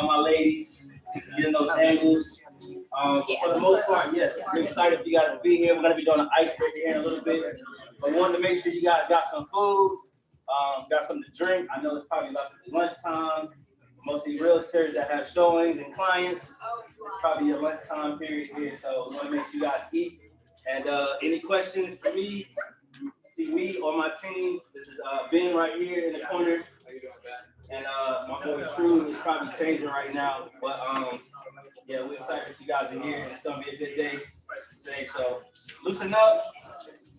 my ladies, getting those angles. For the most part, yes, we're excited for you guys to be here. We're going to be doing an icebreaker here in a little bit. But wanted to make sure you guys got some food, got something to drink. I know it's probably about lunchtime. Mostly realtors that have showings and clients. It's probably your lunchtime period here, so we want to make sure you guys eat. And any questions for me? See, we or my team. This is Ben right here in the corner. And my boy True is probably changing right now. But yeah, we're excited that you guys are here. It's gonna be a good day today. So loosen up.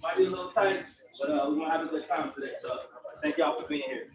Might be a little tight, but we're gonna have a good time today. So thank y'all for being here.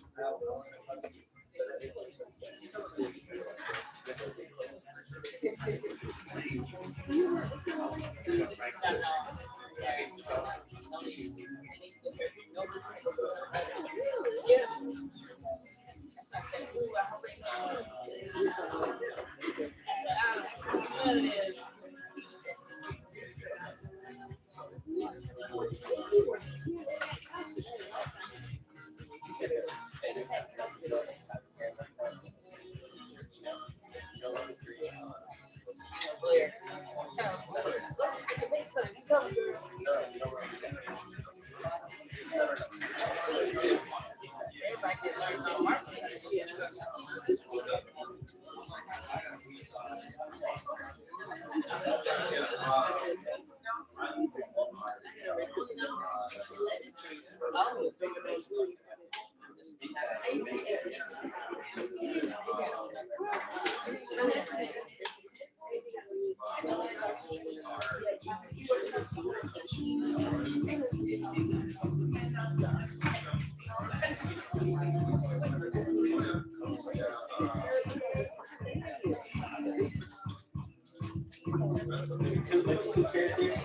Two chairs here.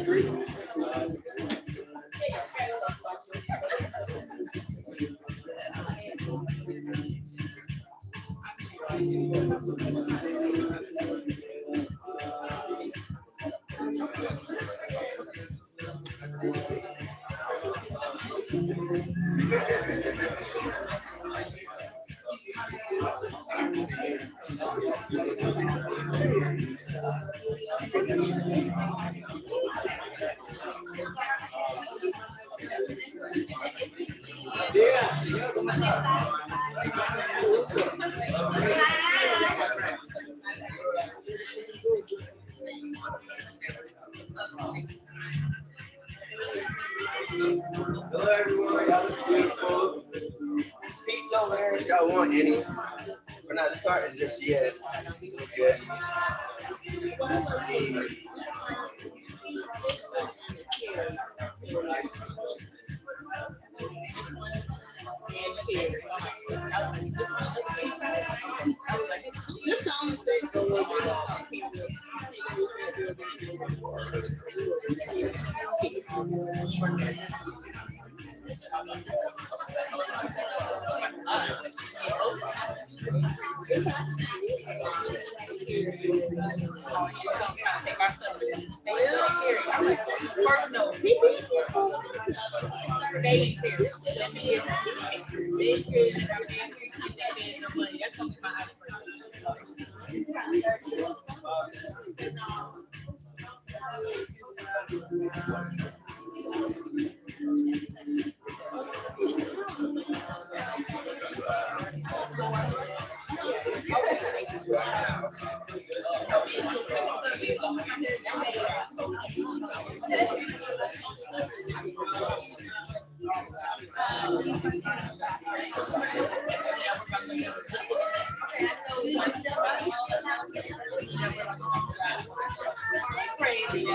Three. Hello everyone, y'all look beautiful. Pizza over there, if y'all want any. We're not starting just yet. Okay. First note, stay here. Let me get stay here. That's gonna be my crazy.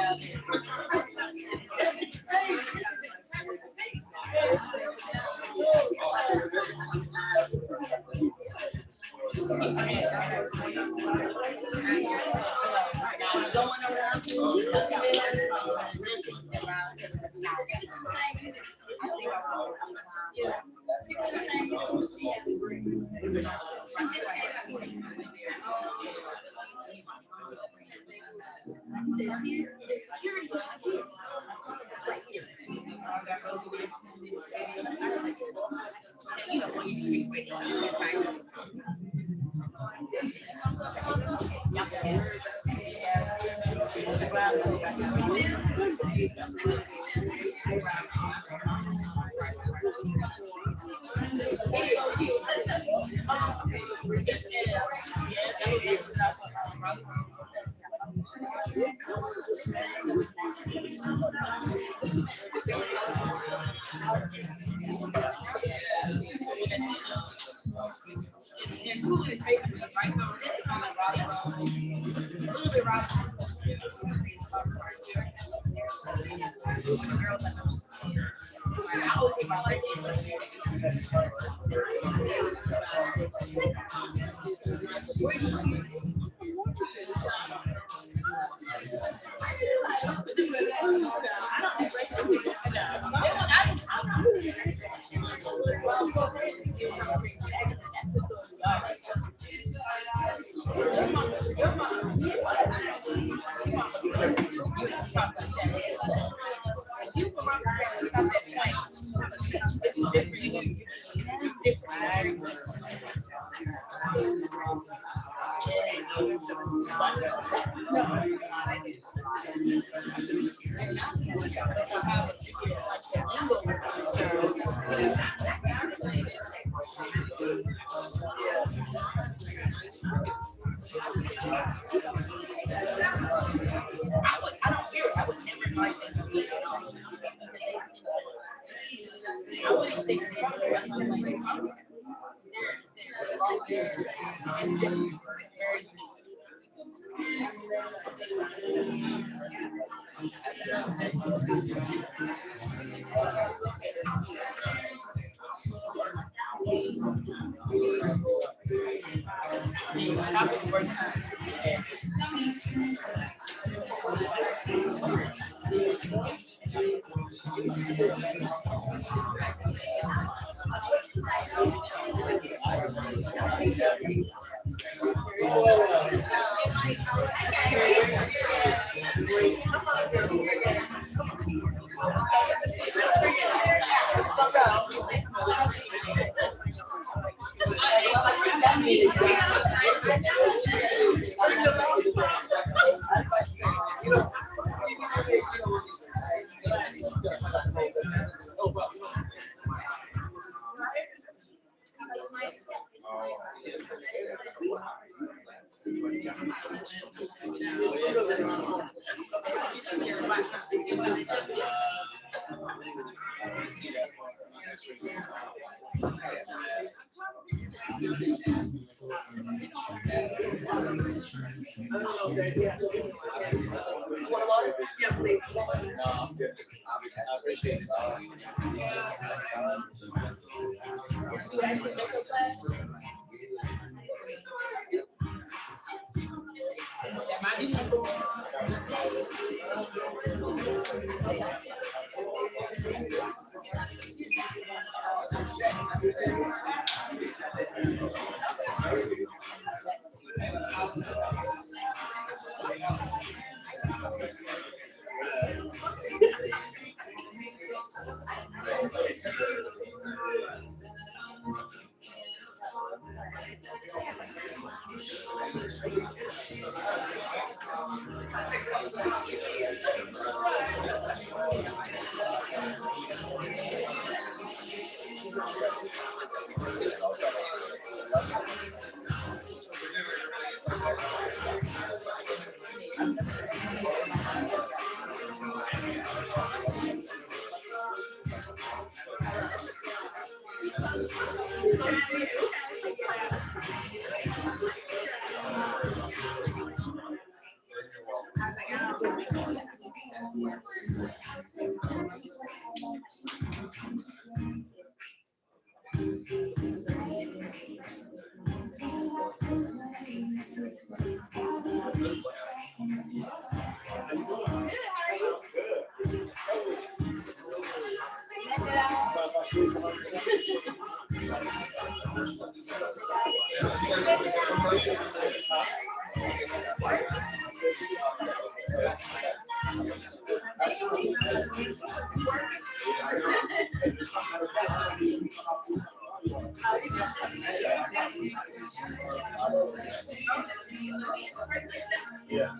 Yeah.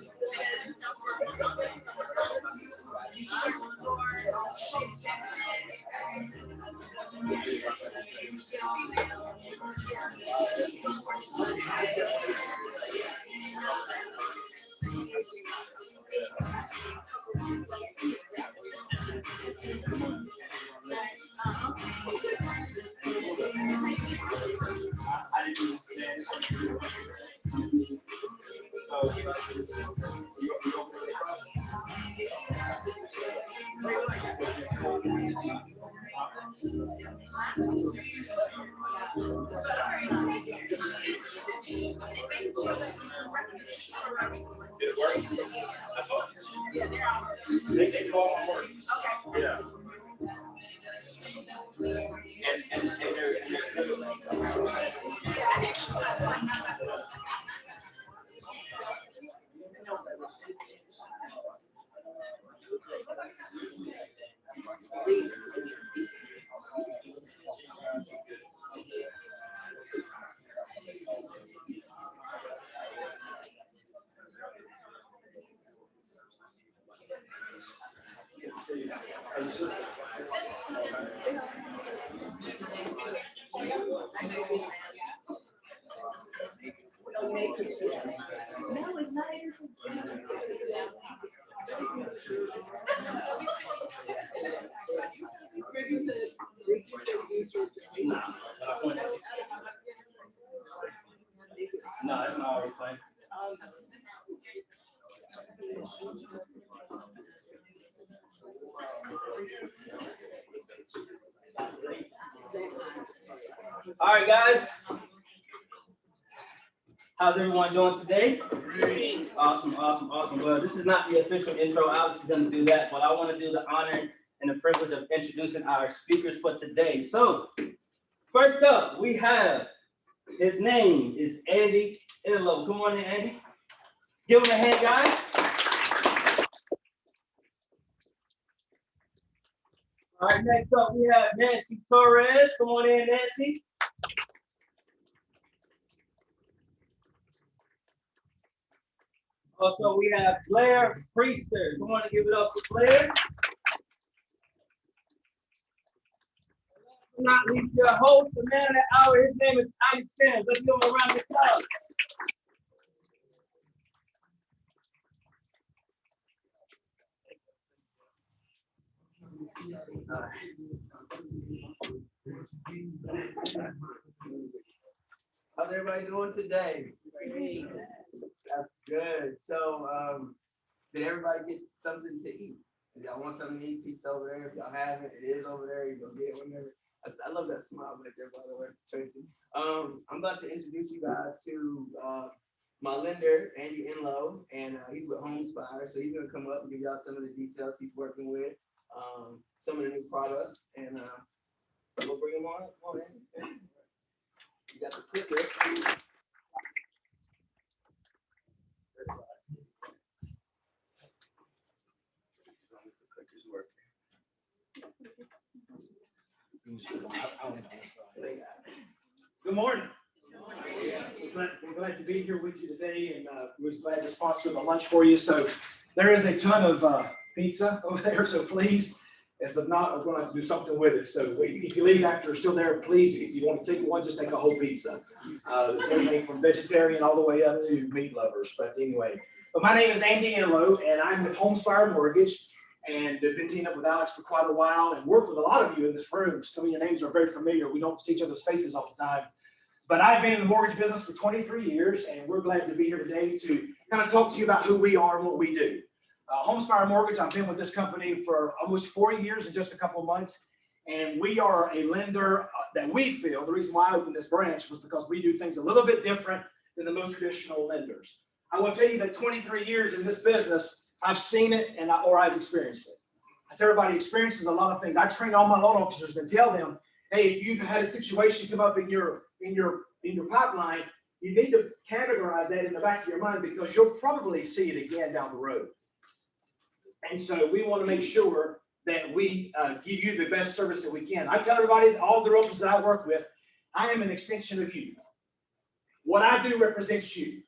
They call on work. Yeah. And they're no, it's not always playing. All right, guys. How's everyone doing today? Great. Awesome, awesome, awesome. Well, this is not the official intro. Alex is going to do that, but I want to do the honor and the privilege of introducing our speakers for today. So, first up, we have, his name is Andy Inlow. Come on in, Andy. Give him a hand, guys. All right, next up, we have Nancy Torres. Come on in, Nancy. Also, we have Blair Priester. Come on and give it up for Blair. Not least your host, the man of the hour. His name is Alex Sims. Let's give him a round of applause. How's everybody doing today? That's good. So, did everybody get something to eat? If y'all want something to eat, pizza over there. If y'all haven't, it is over there. You go get it whenever. I love that smile right there, by the way, Tracy. I'm about to introduce you guys to my lender, Andy Inlow, and he's with Homespire. So he's gonna come up and give y'all some of the details he's working with, some of the new products, and we'll bring him on. Come on, Andy. You got the clicker. Good morning. We're glad to be here with you today, and we're glad to sponsor the lunch for you. So there is a ton of pizza over there, so please, if not, we're going to have to do something with it. So if you leave after it's still there, please, if you want to take one, just take a whole pizza. There's everything from vegetarian all the way up to meat lovers. But anyway, but my name is Andy Inlow, and I'm with Homespire Mortgage. And I've been teaming up with Alex for quite a while and worked with a lot of you in this room. Some of your names are very familiar. We don't see each other's faces all the time. But I've been in the mortgage business for 23 years, and we're glad to be here today to kind of talk to you about who we are and what we do. Homespire Mortgage, I've been with this company for almost 4 years and just a couple of months. And we are a lender that we feel, the reason why I opened this branch was because we do things a little bit different than the most traditional lenders. I will tell you that 23 years in this business, I've seen it or I've experienced it. I tell everybody experiences a lot of things. I train all my loan officers and tell them, hey, if you've had a situation come up in your pipeline, you need to categorize that in the back of your mind because you'll probably see it again down the road. And so we want to make sure that we give you the best service that we can. I tell everybody, all the realtors that I work with, I am an extension of you. What I do represents you.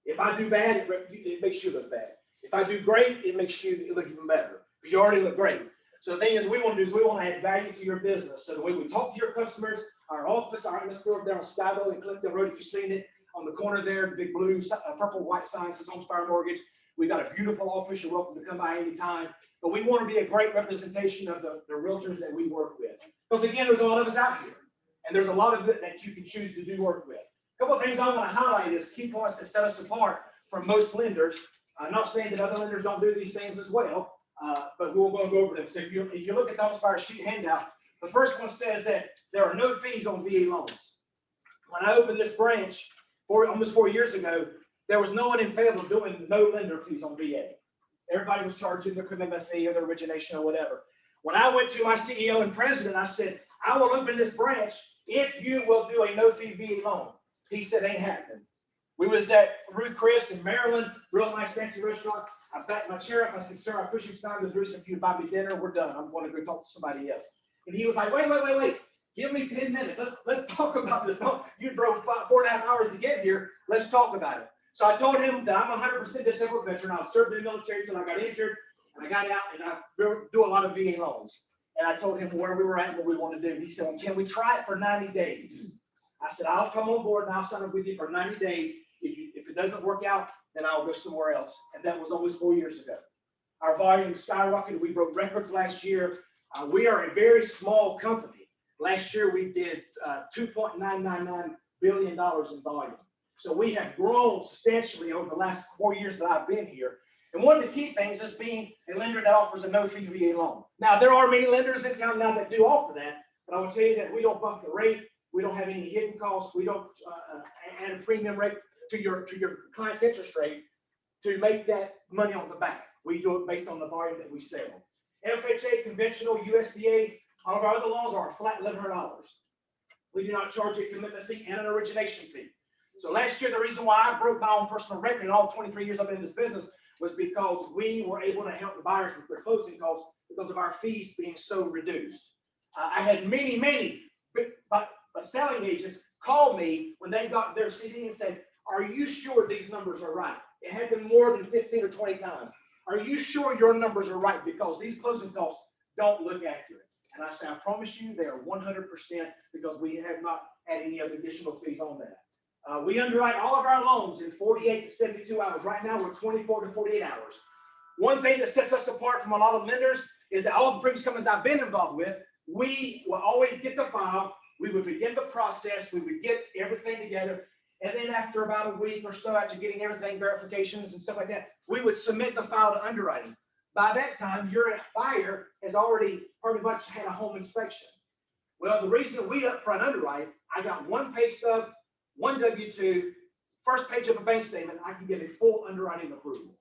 If I do bad, it makes you look bad. If I do great, it makes you look even better because you already look great. So the thing is, we want to do is we want to add value to your business. So the way we talk to your customers, our office, let's go over there on Skyville and Clifton Road. If you've seen it on the corner there, the big blue, purple, white sign says Homespire Mortgage. We got a beautiful office. You're welcome to come by anytime. But we want to be a great representation of the realtors that we work with. Because again, there's a lot of us out here, and there's a lot of it that you can choose to do work with. A couple of things I want to highlight is key points that set us apart from most lenders. I'm not saying that other lenders don't do these things as well, but we're going to go over them. So if you look at the Homespire sheet handout, the first one says that there are no fees on VA loans. When I opened this branch almost 4 years ago, there was no one in Fayetteville doing no lender fees on VA. Everybody was charging their commitment fee or their origination or whatever. When I went to my CEO and president, I said, I will open this branch if you will do a no fee VA loan. He said, ain't happening. We was at Ruth Chris in Maryland, real nice fancy restaurant. I backed my chair up. I said, sir, I appreciate your time. There's a reason for you to buy me dinner. We're done. I'm going to go talk to somebody else. And he was like, wait. Give me 10 minutes. Let's talk about this. No, you drove 4.5 hours to get here. Let's talk about it. So I told him that I'm 100% disabled veteran. I served in the military until I got injured, and I got out, and I do a lot of VA loans. And I told him where we were at and what we want to do. He said, well, can we try it for 90 days? I said, I'll come on board and I'll sign up with you for 90 days. If it doesn't work out, then I'll go somewhere else. And that was almost 4 years ago. Our volume skyrocketed. We broke records last year. We are a very small company. Last year, we did $2.999 billion in volume. So we have grown substantially over the last 4 years that I've been here. And one of the key things is being a lender that offers a no-fee VA loan. Now, there are many lenders in town now that do offer that, but I will tell you that we don't bump the rate. We don't have any hidden costs. We don't add a premium rate to your client's interest rate to make that money on the back. We do it based on the volume that we sell. FHA, conventional, USDA, all of our other loans are a flat $1,100. We do not charge a commitment fee and an origination fee. So last year, the reason why I broke my own personal record in all 23 years I've been in this business was because we were able to help the buyers with their closing costs because of our fees being so reduced. I had many selling agents call me when they got their CD and said, are you sure these numbers are right? It had been more than 15 or 20 times. Are you sure your numbers are right? Because these closing costs don't look accurate. And I say, I promise you, they are 100% because we have not had any other additional fees on that. We underwrite all of our loans in 48 to 72 hours. Right now, we're 24 to 48 hours. One thing that sets us apart from a lot of lenders is that all the previous companies I've been involved with, we will always get the file. We would begin the process. We would get everything together. And then after about a week or so, after getting everything, verifications and stuff like that, we would submit the file to underwriting. By that time, your buyer has already pretty much had a home inspection. Well, the reason we upfront underwrite, I got one pay stub, one W-2, first page of a bank statement, I can get a full underwriting approval.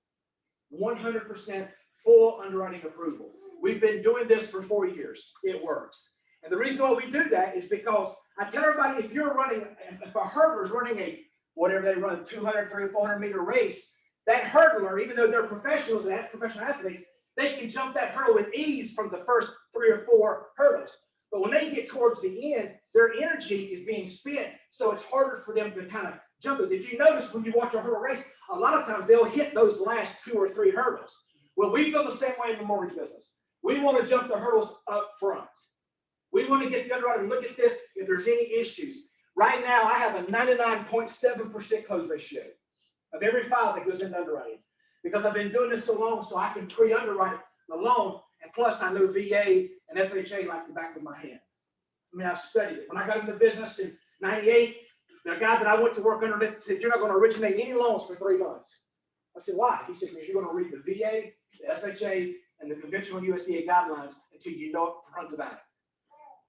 100% full underwriting approval. We've been doing this for 4 years. It works. And the reason why we do that is because I tell everybody, if a hurdler is running a, whatever they run, 200, 300, 400 meter race, that hurdler, even though they're professionals and professional athletes, they can jump that hurdle with ease from the first 3 or 4 hurdles. But when they get towards the end, their energy is being spent, so it's harder for them to kind of jump it. If you notice when you watch a hurdle race, a lot of times they'll hit those last 2 or 3 hurdles. Well, we feel the same way in the mortgage business. We want to jump the hurdles up front. We want to get the underwriter to look at this if there's any issues. Right now, I have a 99.7% close ratio of every file that goes into underwriting because I've been doing this so long, so I can pre-underwrite the loan, and plus I know VA and FHA like the back of my hand. I mean, I've studied it. When I got into business in '98, the guy that I went to work under said, you're not going to originate any loans for 3 months. I said, why? He said, because you're going to read the VA, the FHA, and the conventional USDA guidelines until you know it front to back.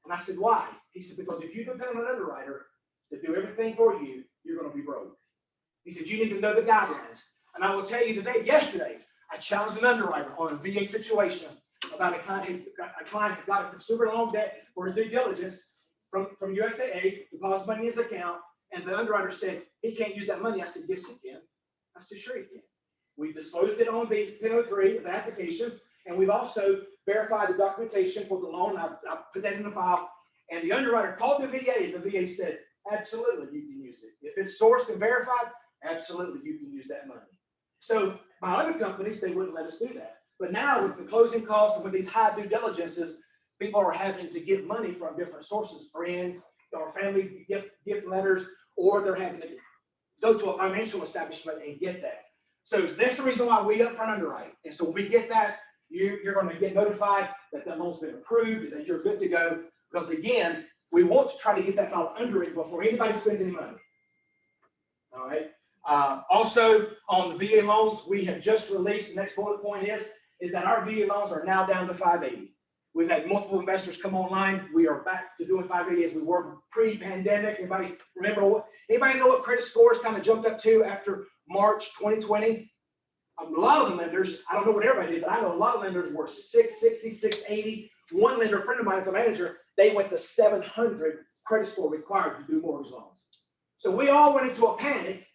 And I said, why? He said, because if you depend on an underwriter to do everything for you, you're going to be broke. He said, you need to know the guidelines. And I will tell you yesterday, I challenged an underwriter on a VA situation about a client who got a consumer loan debt for his due diligence from USAA, deposited money in his account, and the underwriter said, he can't use that money. I said, yes, he can. I said, sure he can. We disclosed it on the 1003 of the application, and we've also verified the documentation for the loan. I put that in the file, and the underwriter called the VA, and the VA said, absolutely, you can use it. If it's sourced and verified, absolutely you can use that money. So my other companies, they wouldn't let us do that. But now with the closing costs and with these high due diligences, people are having to get money from different sources, friends or family gift letters, or they're having to go to a financial establishment and get that. So that's the reason why we upfront underwrite. And so when we get that, you're going to get notified that that loan's been approved and that you're good to go. Because again, we want to try to get that file underwritten before anybody spends any money. All right. Also on the VA loans, we have just released, the next bullet point is that our VA loans are now down to 580. We've had multiple investors come online. We are back to doing 580 as we were pre-pandemic. Anybody remember anybody know what credit scores kind of jumped up to after March 2020? A lot of the lenders, I don't know what everybody did, but I know a lot of lenders were 660, 680. One lender, a friend of mine is a manager, they went to 700 credit score required to do mortgage loans. So we all went into a panic,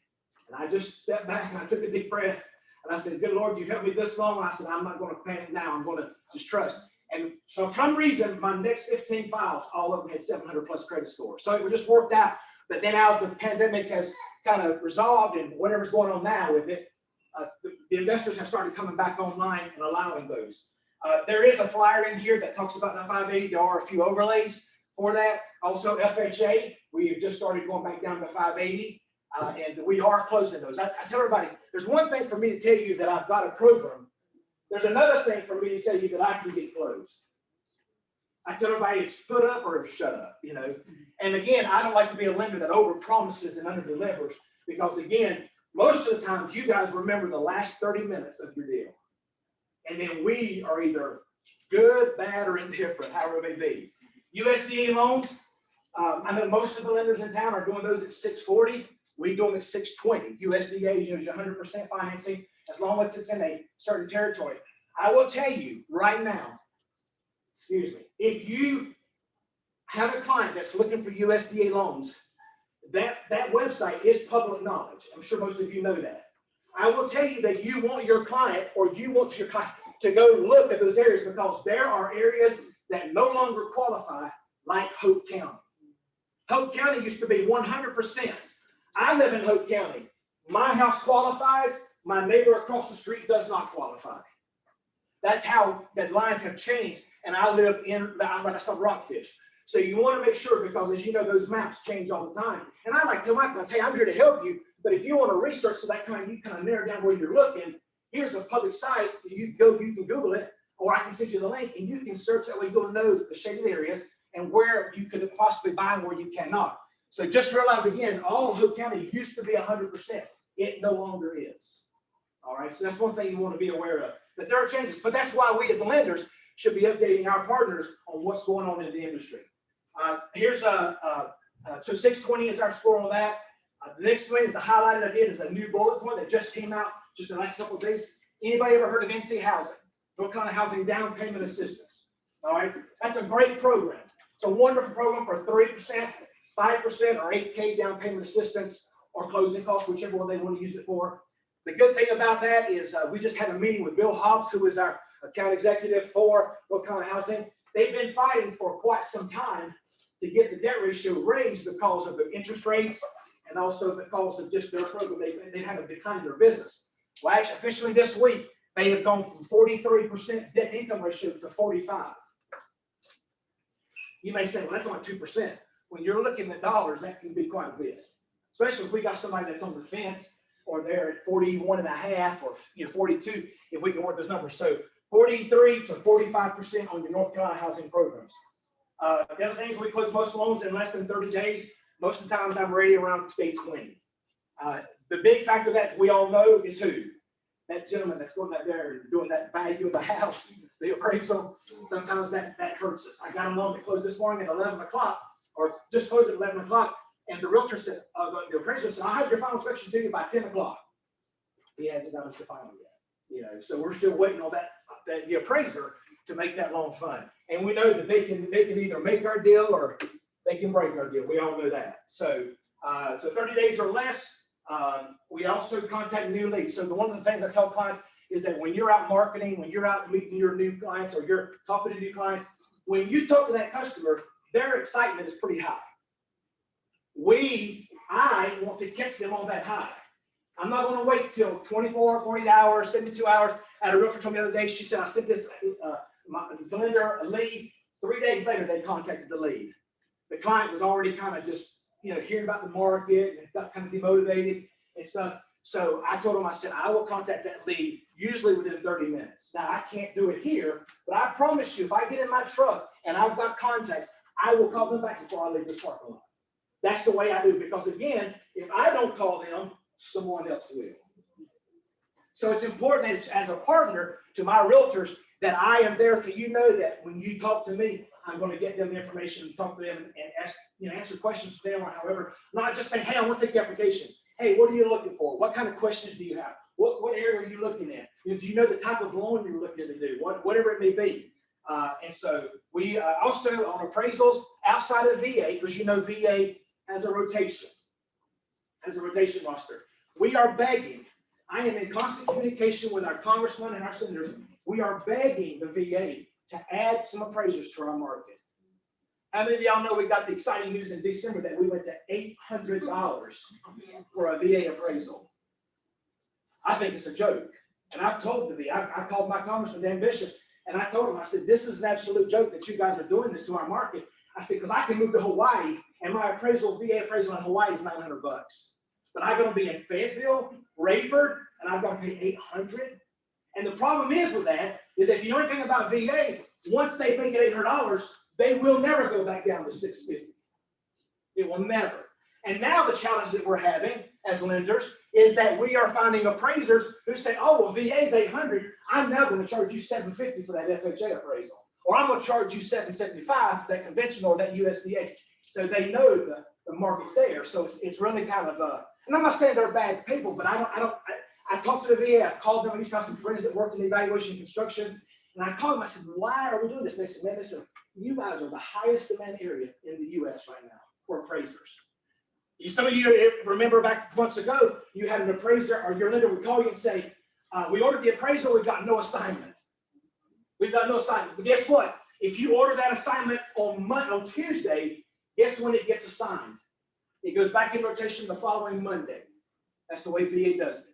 and I just stepped back and I took a deep breath, and I said, good Lord, you've helped me this long. And I said, I'm not going to panic now. I'm going to just trust. And so for some reason, my next 15 files, all of them had 700 plus credit score. So it just worked out. But then as the pandemic has kind of resolved and whatever's going on now with it, the investors have started coming back online and allowing those. There is a flyer in here that talks about the 580. There are a few overlays for that. Also FHA, we have just started going back down to 580. And we are closing those. I tell everybody, there's one thing for me to tell you that I've got a program. There's another thing for me to tell you that I can get closed. I tell everybody it's put up or shut up, you know. And again, I don't like to be a lender that over promises and under delivers, because again, most of the times you guys remember the last 30 minutes of your deal. And then we are either good, bad, or indifferent, however it may be. USDA loans, I know most of the lenders in town are doing those at 640. We do them at 620. USDA uses 100% financing as long as it's in a certain territory. I will tell you right now, excuse me, if you have a client that's looking for USDA loans, that website is public knowledge. I'm sure most of you know that. I will tell you that you want your client, or you want your client to go look at those areas, because there are areas that no longer qualify, like Hope County. Hope County used to be 100%. I live in Hope County. My house qualifies. My neighbor across the street does not qualify. That's how the lines have changed. And I live in some Rockfish. So you want to make sure, because as you know, those maps change all the time. And I like to tell my clients, hey, I'm here to help you. But if you want to research so that you kind of narrow down where you're looking, here's a public site. You can Google it, or I can send you the link, and you can search. That way you'll know the shaded areas and where you could possibly buy and where you cannot. So just realize again, all of Hope County used to be 100%. It no longer is. All right, so that's one thing you want to be aware of. But there are changes. But that's why we as lenders should be updating our partners on what's going on in the industry. Here's so 620 is our score on that. The next one is the highlighted I did is a new bullet point that just came out just in the last couple of days. Anybody ever heard of NC Housing? North Carolina Housing Down Payment Assistance. All right, that's a great program. It's a wonderful program for 3%, 5%, or 8K down payment assistance or closing costs, whichever one they want to use it for. The good thing about that is we just had a meeting with Bill Hobbs, who is our account executive for North Carolina Housing. They've been fighting for quite some time to get the debt ratio raised because of the interest rates and also because of just their program. They had a decline in their business. Well, actually, officially this week, they have gone from 43% debt income ratio to 45%. You may say, well, that's only 2%. When you're looking at dollars, that can be quite a bit, especially if we got somebody that's on the fence or they're at 41.5 or 42, if we can work those numbers. So 43 to 45% on your North Carolina housing programs. The other thing is we close most loans in less than 30 days. Most of the times I'm ready around day 20. The big factor that we all know is who? That gentleman that's going out there and doing that value of the house, the appraisal. Sometimes that hurts us. I got a loan that closed this morning at 11 o'clock, or just closed at 11 o'clock, and the realtor said, the appraiser said, I'll have your final inspection to you by 10 o'clock. He hasn't done us the final yet. You know, so we're still waiting on the appraiser to make that loan fund. And we know that they can either make our deal or they can break our deal. We all know that. So 30 days or less. We also contact new leads. So one of the things I tell clients is that when you're out marketing, when you're out meeting your new clients or you're talking to new clients, when you talk to that customer, their excitement is pretty high. I want to catch them on that high. I'm not going to wait till 24, 48 hours, 72 hours. I had a realtor told me the other day, she said, I sent this the lender a lead. 3 days later, they contacted the lead. The client was already kind of just, hearing about the market and got kind of demotivated and stuff. So I told him, I said, I will contact that lead usually within 30 minutes. Now, I can't do it here, but I promise you, if I get in my truck and I've got contacts, I will call them back before I leave this parking lot. That's the way I do, because again, if I don't call them, someone else will. So it's important as a partner to my realtors that I am there for you. Know that when you talk to me, I'm going to get them the information, talk to them, and ask, answer questions for them, or however, not just saying, hey, I want to take the application. Hey, what are you looking for? What kind of questions do you have? What area are you looking at? Do you know the type of loan you're looking to do? Whatever it may be. And so we also on appraisals outside of VA, because VA has a rotation roster. We are begging. I am in constant communication with our congressmen and our senators. We are begging the VA to add some appraisers to our market. How many of y'all know we got the exciting news in December that we went to $800 for a VA appraisal? I think it's a joke. And I've told the VA, I called my congressman, Dan Bishop, and I told him, I said, this is an absolute joke that you guys are doing this to our market. I said, because I can move to Hawaii and my VA appraisal in Hawaii is $900. But I'm going to be in Fayetteville, Rayford, and I've got to pay $800. And the problem is with that is if you know anything about VA, once they make it $800, they will never go back down to $650. It will never. And now the challenge that we're having as lenders is that we are finding appraisers who say, oh, well, VA's $800. I'm now going to charge you $750 for that FHA appraisal. Or I'm going to charge you $775 for that conventional or that USDA. So they know the market's there. So it's really kind of and I'm not saying they're bad people, but I talked to the VA. I called them. I used to have some friends that worked in evaluation and construction. And I called them. I said, why are we doing this? And they said, man, listen, you guys are the highest demand area in the U.S. right now for appraisers. Some of you remember back months ago, you had an appraiser or your lender would call you and say, we ordered the appraisal. We've got no assignment. We've got no assignment. But guess what? If you order that assignment on Tuesday, guess when it gets assigned? It goes back in rotation the following Monday. That's the way VA does it.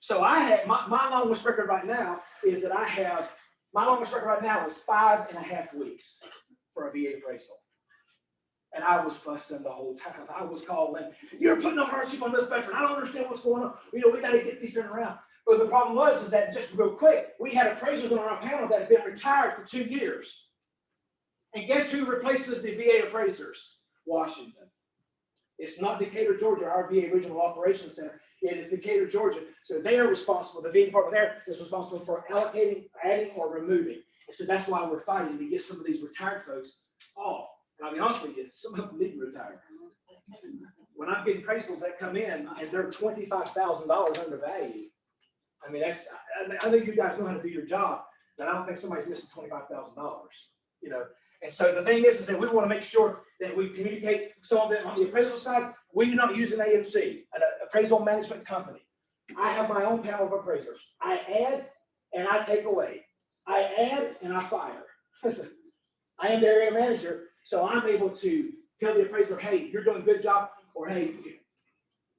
So I had my longest record right now is that my longest record right now is 5.5 weeks for a VA appraisal. And I was fussing the whole time. I was calling, you're putting a hardship on this veteran. I don't understand what's going on. We got to get these turned around. But the problem is that just real quick, we had appraisers on our panel that had been retired for 2 years. And guess who replaces the VA appraisers? Washington. It's not Decatur, Georgia, our VA Regional Operations Center. It is Decatur, Georgia. So they are responsible. The VA department there is responsible for allocating, adding, or removing. And so that's why we're fighting to get some of these retired folks off. And I'll be honest with you, some of them didn't retire. When I'm getting appraisals that come in and they're $25,000 undervalued, I mean, I think you guys know how to do your job, but I don't think somebody's missing $25,000, And so the thing is that we want to make sure that we communicate some of it on the appraisal side. We do not use an AMC, an appraisal management company. I have my own panel of appraisers. I add and I take away. I add and I fire. I am the area manager, so I'm able to tell the appraiser, hey, you're doing a good job, or hey,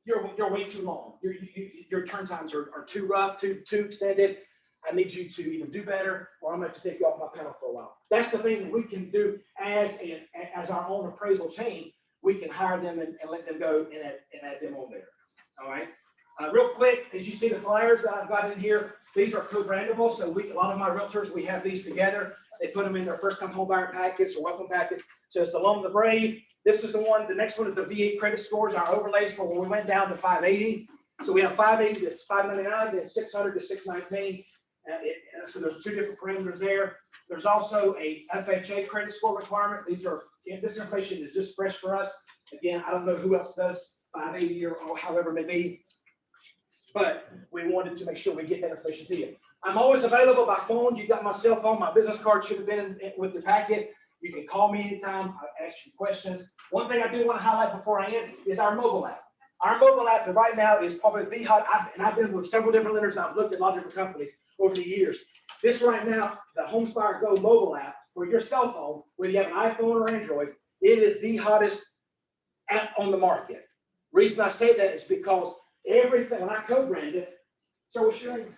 you're way too long. Your turn times are too rough, too extended. I need you to either do better, or I'm going to take you off my panel for a while. That's the thing that we can do as our own appraisal team. We can hire them and let them go and add them on there. All right. Real quick, as you see the flyers that I've got in here, these are co-brandable. So a lot of my realtors, we have these together. They put them in their first-time home buyer packets or welcome packets. So it's the Loan of the Brave. This is the one. The next one is the VA credit scores, our overlays for when we went down to 580. So we have 580 to 599, then 600 to 619. So there's 2 different parameters there. There's also a FHA credit score requirement. This information is just fresh for us. Again, I don't know who else does 580 or however it may be, but we wanted to make sure we get that information to you. I'm always available by phone. You got my cell phone. My business card should have been with the packet. You can call me anytime. I'll ask you questions. One thing I do want to highlight before I end is our mobile app. Our mobile app right now is probably the hot, and I've been with several different lenders, and I've looked at a lot of different companies over the years. This right now, the HomeSpire Go mobile app for your cell phone, whether you have an iPhone or Android, it is the hottest app on the market. Reason I say that is because everything, when I co-brand it, so what's your name?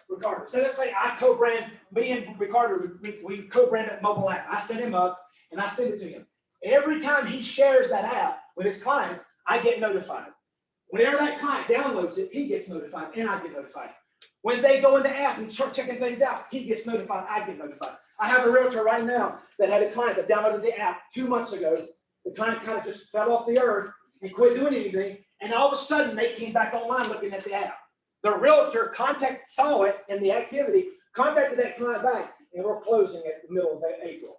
Ricardo. So let's say I co-brand, me and Ricardo, we co-brand that mobile app. I set him up and I send it to him. Every time he shares that app with his client, I get notified. Whenever that client downloads it, he gets notified and I get notified. When they go in the app and start checking things out, he gets notified, I get notified. I have a realtor right now that had a client that downloaded the app 2 months ago. The client kind of just fell off the earth and quit doing anything. And all of a sudden they came back online looking at the app. The realtor saw it in the activity, contacted that client back, and we're closing at the middle of April.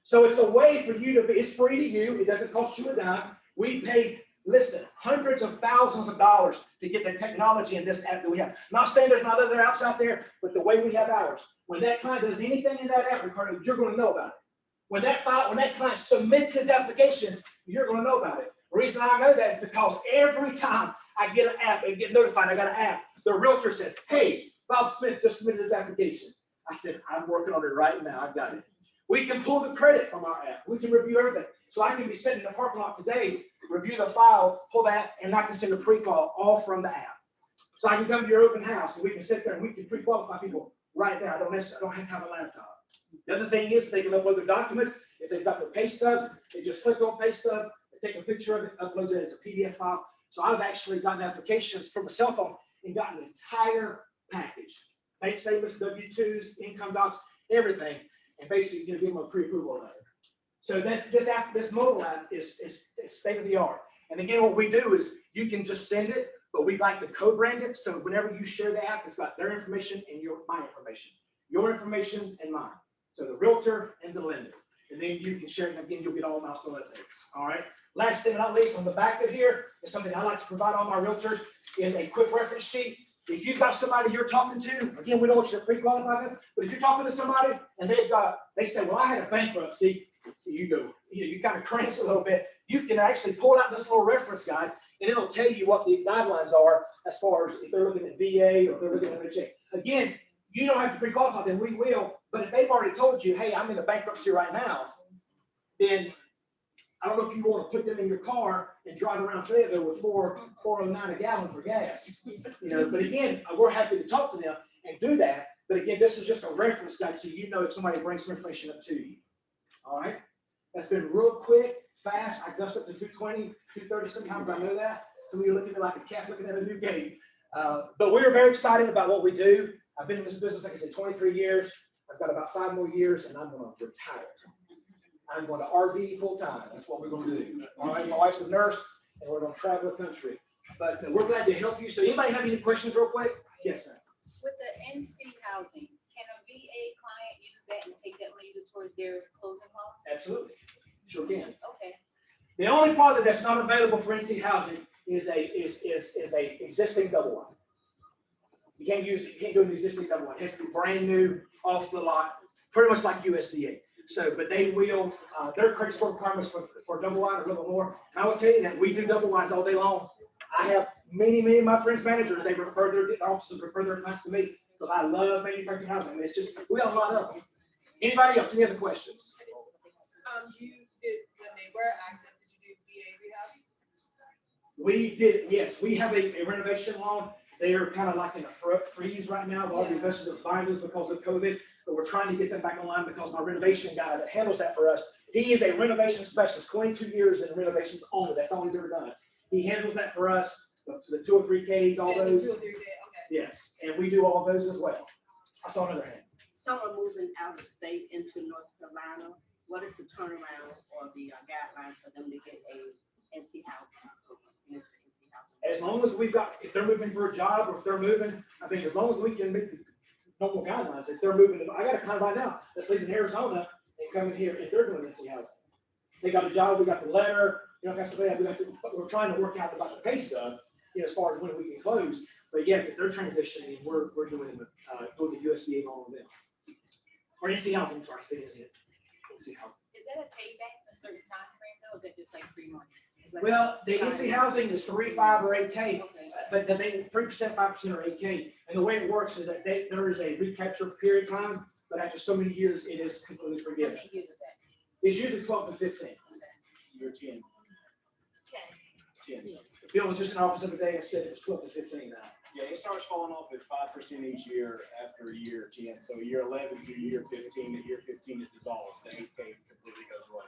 So it's a way for you to be, it's free to you. It doesn't cost you a dime. We paid, listen, hundreds of thousands of dollars to get the technology in this app that we have. Not saying there's not other apps out there, but the way we have ours. When that client does anything in that app, Ricardo, you're going to know about it. When that client submits his application, you're going to know about it. The reason I know that is because every time I get an app and get notified I got an app, the realtor says, hey, Bob Smith just submitted his application. I said, I'm working on it right now. I got it. We can pull the credit from our app. We can review everything. So I can be sitting in the parking lot today, review the file, pull that, and I can send a pre-qual all from the app. So I can come to your open house and we can sit there and we can pre-qualify people right there. I don't have to have a laptop. The other thing is they can upload their documents. If they've got their pay stubs, they just click on pay stub, they take a picture of it, upload it as a PDF file. So I've actually gotten applications from a cell phone and gotten an entire package. Bank statements, W-2s, income docs, everything. And basically you're going to give them a pre-approval letter. So this mobile app is state of the art. And again, what we do is you can just send it, but we like to co-brand it. So whenever you share the app, it's got their information and my information, your information and mine. So the realtor and the lender. And then you can share it, and again, you'll get all milestone updates. All right. Last thing but not least, on the back of here is something I like to provide all my realtors is a quick reference sheet. If you've got somebody you're talking to, again, we don't want you to pre-qualify them, but if you're talking to somebody and they say, well, I had a bankruptcy, you kind of cringe a little bit. You can actually pull out this little reference guide, and it'll tell you what the guidelines are as far as if they're looking at VA or if they're looking at FHA. Again, you don't have to pre-qualify them, we will. But if they've already told you, hey, I'm in a bankruptcy right now, then I don't know if you want to put them in your car and drive around Fayetteville with $4.09 a gallon for gas. But again, we're happy to talk to them and do that. But again, this is just a reference guide so you know if somebody brings some information up to you. All right. That's been real quick, fast. I gust up to 220, 230 sometimes. I know that. Some of you are looking at me like a cat looking at a new game. But we're very excited about what we do. I've been in this business, like I said, 23 years. I've got about 5 more years and I'm going to retire. I'm going to RV full time. That's what we're going to do. All right. My wife's a nurse and we're going to travel the country. But we're glad to help you. So anybody have any questions real quick? Yes, sir. With the NC housing, can a VA client use that and take that money towards their closing costs? Absolutely. Sure can. Okay. The only product that's not available for NC housing is a existing double wide. You can't use it. You can't do an existing double wide. It has to be brand new, off the lot, pretty much like USDA. So, but they will, their credit score requirements for double wide are a little more. And I will tell you that we do double wides all day long. I have many of my friends managers, they refer their offices, refer their clients to me because I love manufactured housing. I mean, it's just, we got a lot of them. Anybody else? Any other questions? You did, when they were active, did you do VA rehab? We did, yes. We have a renovation loan. They are kind of like in a freeze right now. A lot of the investors are buying those because of COVID, but we're trying to get them back online because my renovation guy that handles that for us, he is a renovation specialist, 22 years in renovations only. That's all he's ever done. He handles that for us, so the 2 or 3Ks, all those. 2 or 3K, okay. Yes, and we do all those as well. I saw another hand. Someone moving out of state into North Carolina, what is the turnaround or the guidelines for them to get a NC housing? As long as we've got, if they're moving for a job or if they're moving, I mean, as long as we can meet the normal guidelines, if they're moving, I got a client right now that's leaving Arizona and coming here and they're doing NC housing. They got a job, we got the letter, we're trying to work out about the pay stub, as far as when we can close. But yeah, if they're transitioning, we're doing it with the USDA loan with them. Or NC housing, sorry, NC housing. Is that a payback in a certain time frame though? Or is that just like 3 months? Well, the NC housing is 3, 5, or 8K, Okay. but they 3%, 5%, or 8K. And the way it works is that there is a recapture period of time, but after so many years, it is completely How forgiven. many years is that? It's usually 12 to 15. You're 10. 10. 10. Bill was just in office the other day and said it was 12 to 15 now. Yeah, it starts falling off at 5% each year after year 10. So year 11 to year 15, at year 15 it dissolves. The 8K completely goes away.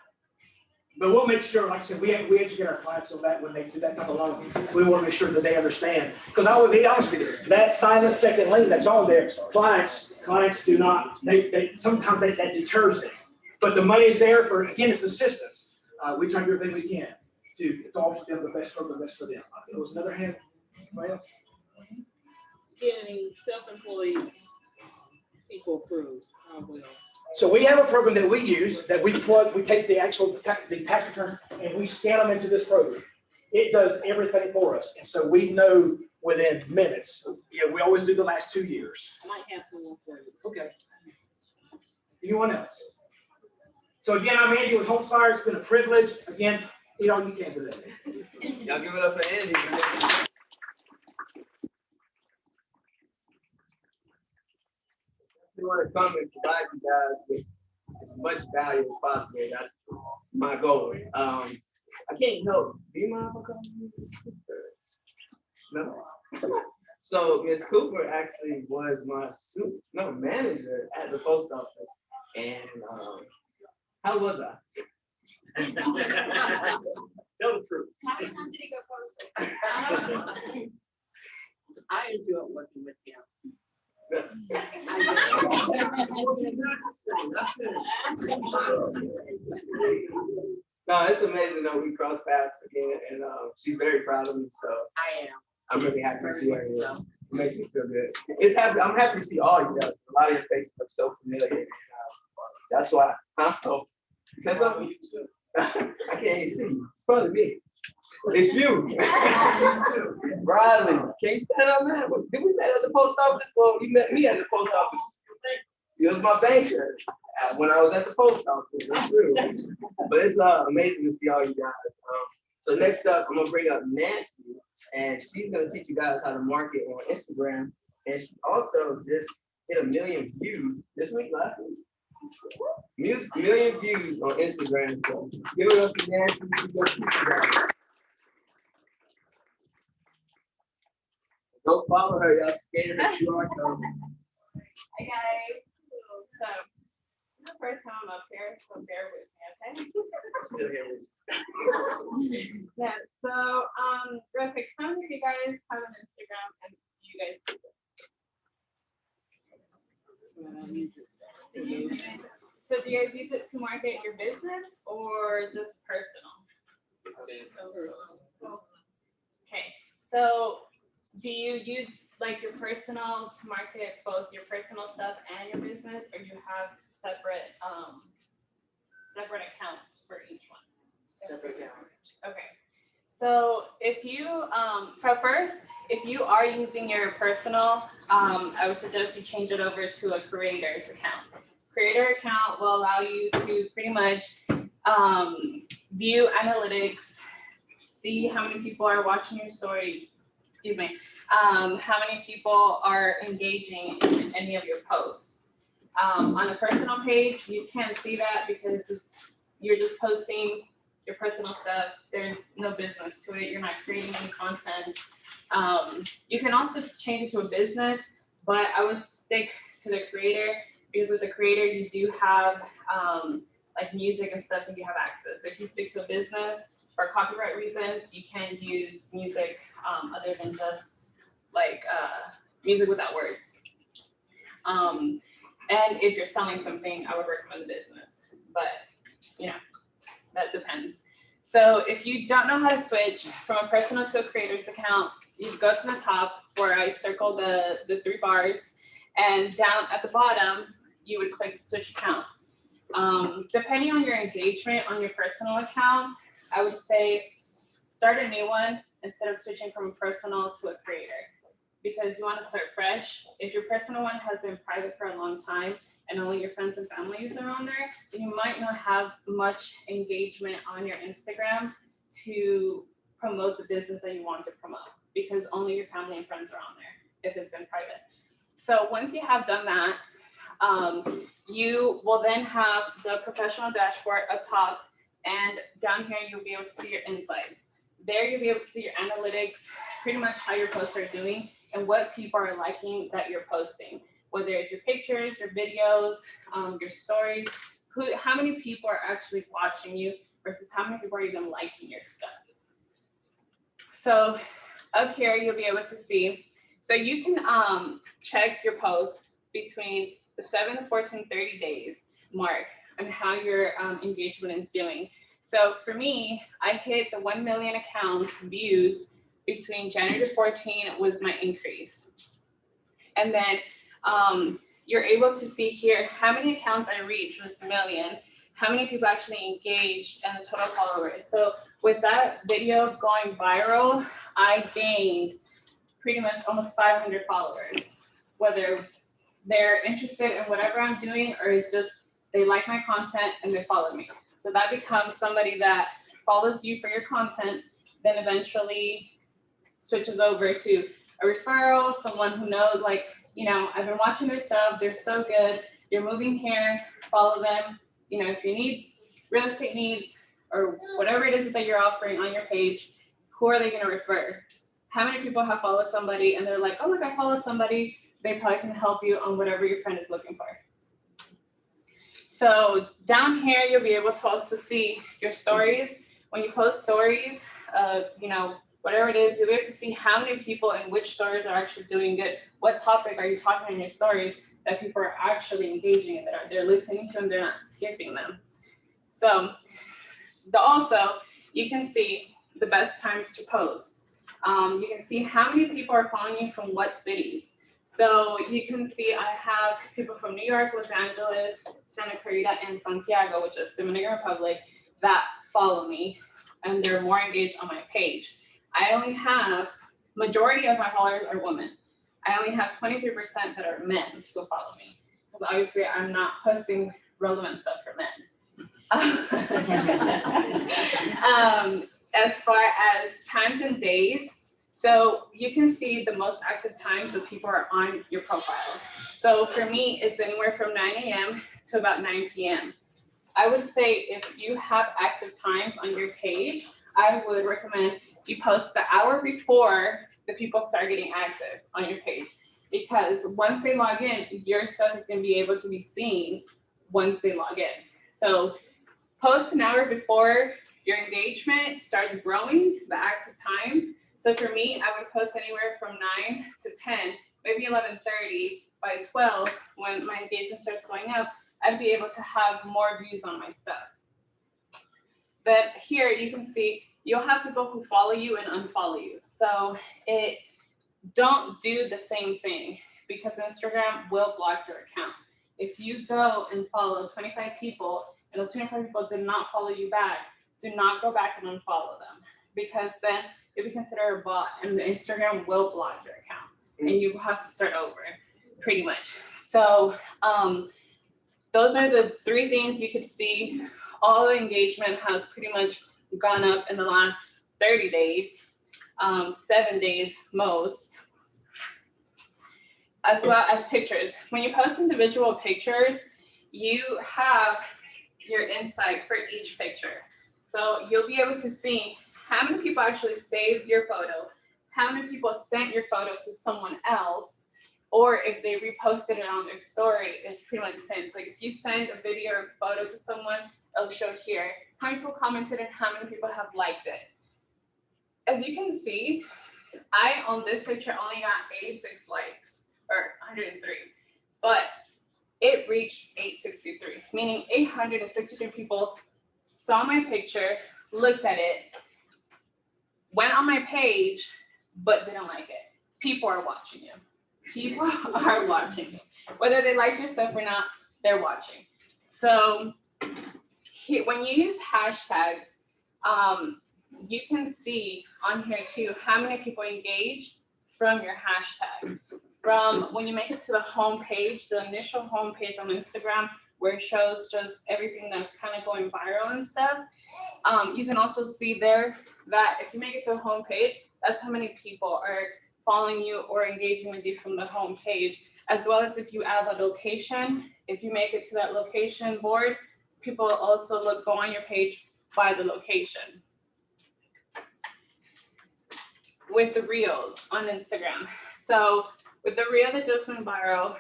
But we'll make sure, like I said, we educate our clients on that when they do that type of loan. We want to make sure that they understand. Because I would be honest with you, that silent second lien that's on there, clients do not, sometimes that deters them. But the money is there for, again, it's assistance. We try to do everything we can to offer them the best for them. There was another hand. Anybody else? Getting self-employed people approved. So we have a program that we use that we take the actual the tax return and we scan them into this program. It does everything for us. And so we know within minutes. Yeah, we always do the last 2 years. I might have someone for you. Okay. Anyone else? So again, I'm Andy with Home Fire. It's been a privilege. Again, you can do that. Y'all give it up for Andy. We want to come and provide you guys with as much value as possible. That's my goal. I can't help. Do you mind if I come? No. So Ms. Cooper actually was my manager at the post office, and how was I? Tell the truth. How many times did he go postal? I enjoy working with him. No, it's amazing that we cross paths again, and she's very proud of me. So I am. I'm really happy to see her. It makes me feel good. I'm happy to see all you guys. A lot of your faces look so familiar. And, that's why. Oh, say something. I can't even see you. It's probably me. It's you. Bradley. Can you stand up, man? Did we met at the post office? Well, you met me at the post office. He was my banker when I was at the post office. That's true. But it's amazing to see all you guys. So next up, I'm gonna bring up Nancy, and she's gonna teach you guys how to market on Instagram. And she also just hit 1 million views this week, last week. Million views on Instagram. So give it up to Nancy. She's gonna teach you guys. Go follow her, y'all scared if you are. Hey guys, so the first time I'm up here, so bear with me, okay? Yeah, so real quick, some of you guys have an Instagram and you guys use it. So do you guys use it to market your business or just personal? Okay, so do you use like your personal to market both your personal stuff and your business, or you have separate accounts for each one? Separate accounts. Okay. So if you if you are using your personal, I would suggest you change it over to a creator's account. Creator account will allow you to pretty much view analytics, see how many people are watching your stories, how many people are engaging in any of your posts. On a personal page, you can't see that because you're just posting your personal stuff. There's no business to it. You're not creating any content. You can also change it to a business, but I would stick to the creator because with the creator, you do have like music and stuff and you have access. If you stick to a business for copyright reasons, you can't use music other than just like music without words. And if you're selling something, I would recommend the business, but that depends. So if you don't know how to switch from a personal to a creator's account, you go to the top where I circle the 3 bars, and down at the bottom, you would click switch account. Depending on your engagement on your personal account, I would say start a new one instead of switching from a personal to a creator, because you want to start fresh. If your personal one has been private for a long time and only your friends and families are on there, then you might not have much engagement on your Instagram to promote the business that you want to promote, because only your family and friends are on there if it's been private. So once you have done that, you will then have the professional dashboard up top, and down here you'll be able to see your insights. There you'll be able to see your analytics, pretty much how your posts are doing and what people are liking that you're posting, whether it's your pictures, your videos, your stories, how many people are actually watching you versus how many people are even liking your stuff. So up here, you'll be able to see, so you can check your post between the 7 to 14, 30 days mark and how your engagement is doing. So for me, I hit the 1 million accounts views between January to 14 was my increase. And then you're able to see here how many accounts I reached was 1 million, how many people actually engaged, and the total followers. So with that video going viral, I gained pretty much almost 500 followers, whether they're interested in whatever I'm doing or it's just they like my content and they follow me. So that becomes somebody that follows you for your content, then eventually switches over to a referral, someone who knows, like, you know, I've been watching their stuff, they're so good, you're moving here, follow them. You know, if you need real estate needs or whatever it is that you're offering on your page, who are they going to refer? How many people have followed somebody and they're like, oh, look, I followed somebody, they probably can help you on whatever your friend is looking for. So down here, you'll be able to also see your stories. When you post stories of, you know, whatever it is, you'll be able to see how many people and which stories are actually doing good. What topic are you talking in your stories that people are actually engaging in, that they're listening to and they're not skipping them. So also, you can see the best times to post. You can see how many people are following you from what cities. So you can see I have people from New York, Los Angeles, Santa Clarita, and Santiago, which is Dominican Republic, that follow me and they're more engaged on my page. I only have, majority of my followers are women. I only have 23% that are men who follow me. Because obviously I'm not posting relevant stuff for men. As far as times and days, so you can see the most active times that people are on your profile. So for me, it's anywhere from 9 a.m. to about 9 p.m. I would say if you have active times on your page, I would recommend you post the hour before the people start getting active on your page. Because once they log in, your stuff is going to be able to be seen once they log in. So post an hour before your engagement starts growing, the active times. So for me, I would post anywhere from 9 to 10, maybe 11:30. By 12, when my engagement starts going up, I'd be able to have more views on my stuff. But here you can see you'll have people who follow you and unfollow you. So don't do the same thing because Instagram will block your account. If you go and follow 25 people and those 25 people did not follow you back, do not go back and unfollow them because then you'll be considered a bot and the Instagram will block your account and you will have to start over pretty much. So those are the 3 things you could see. All the engagement has pretty much gone up in the last 30 days, 7 days most, as well as pictures. When you post individual pictures, you have your insight for each picture. So you'll be able to see how many people actually saved your photo, how many people sent your photo to someone else, or if they reposted it on their story, it's pretty much the same. So like if you send a video or photo to someone, it'll show here how many people commented and how many people have liked it. As you can see, I on this picture only got 86 likes or 103, but it reached 863, meaning 863 people saw my picture, looked at it, went on my page, but didn't like it. People are watching you. People are watching you. Whether they like your stuff or not, they're watching. So when you use hashtags, you can see on here too how many people engage from your hashtag. From when you make it to the home page, the initial home page on Instagram, where it shows just everything that's kind of going viral and stuff. You can also see there that if you make it to a home page, that's how many people are following you or engaging with you from the home page, as well as if you add a location. If you make it to that location board, people also go on your page by the location. with the reels on Instagram. So with the reel that just went viral,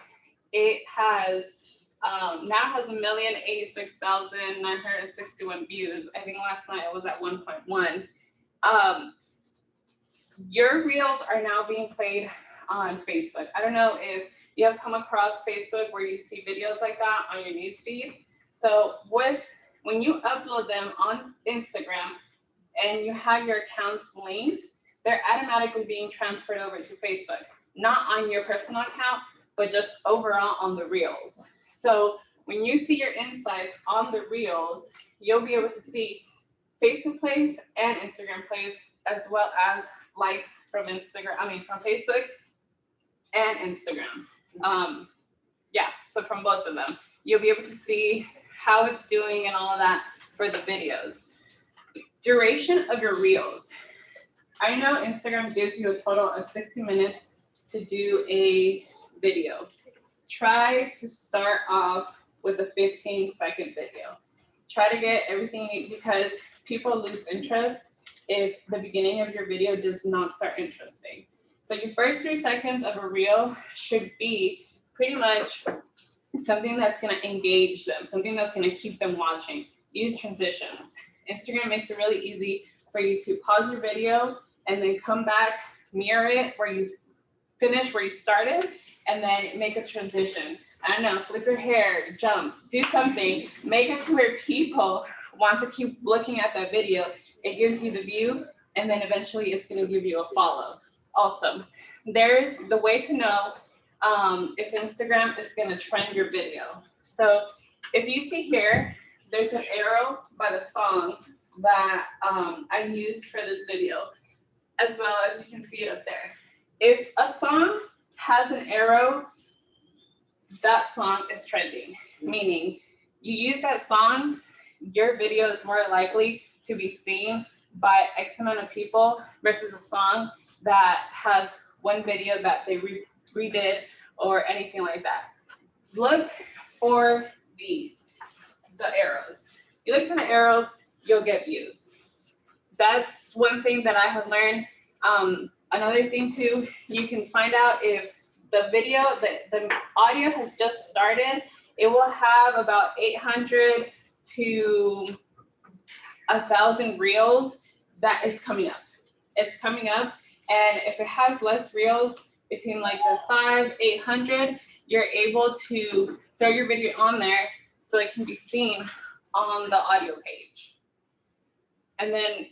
it has now has 1,086,961 views. I think last night it was at 1.1. Your reels are now being played on Facebook. I don't know if you have come across Facebook where you see videos like that on your newsfeed. So when you upload them on Instagram and you have your accounts linked, they're automatically being transferred over to Facebook, not on your personal account, but just overall on the reels. So when you see your insights on the reels, you'll be able to see Facebook plays and Instagram plays, as well as likes from from Facebook and Instagram. So from both of them, you'll be able to see how it's doing and all of that for the videos. Duration of your reels. I know Instagram gives you a total of 60 minutes to do a video. Try to start off with a 15-second video. Try to get everything you need, because people lose interest if the beginning of your video does not start interesting. So your first 3 seconds of a reel should be pretty much something that's gonna engage them, something that's gonna keep them watching. Use transitions. Instagram makes it really easy for you to pause your video and then come back, mirror it where you finish where you started, and then make a transition. I don't know, flip your hair, jump, do something, make it to where people want to keep looking at that video. It gives you the view, and then eventually it's gonna give you a follow. Also, there's the way to know if Instagram is gonna trend your video. So if you see here, there's an arrow by the song that I used for this video, as well as you can see it up there. If a song has an arrow, that song is trending, meaning you use that song, your video is more likely to be seen by X amount of people versus a song that has one video that they redid or anything like that. Look for the arrows. You look for the arrows, you'll get views. That's one thing that I have learned. Another thing too, you can find out if the video, the audio has just started, it will have about 800 to 1,000 reels that it's coming up. It's coming up, and if it has less reels, between like the 500-800, you're able to throw your video on there so it can be seen on the audio page. And then,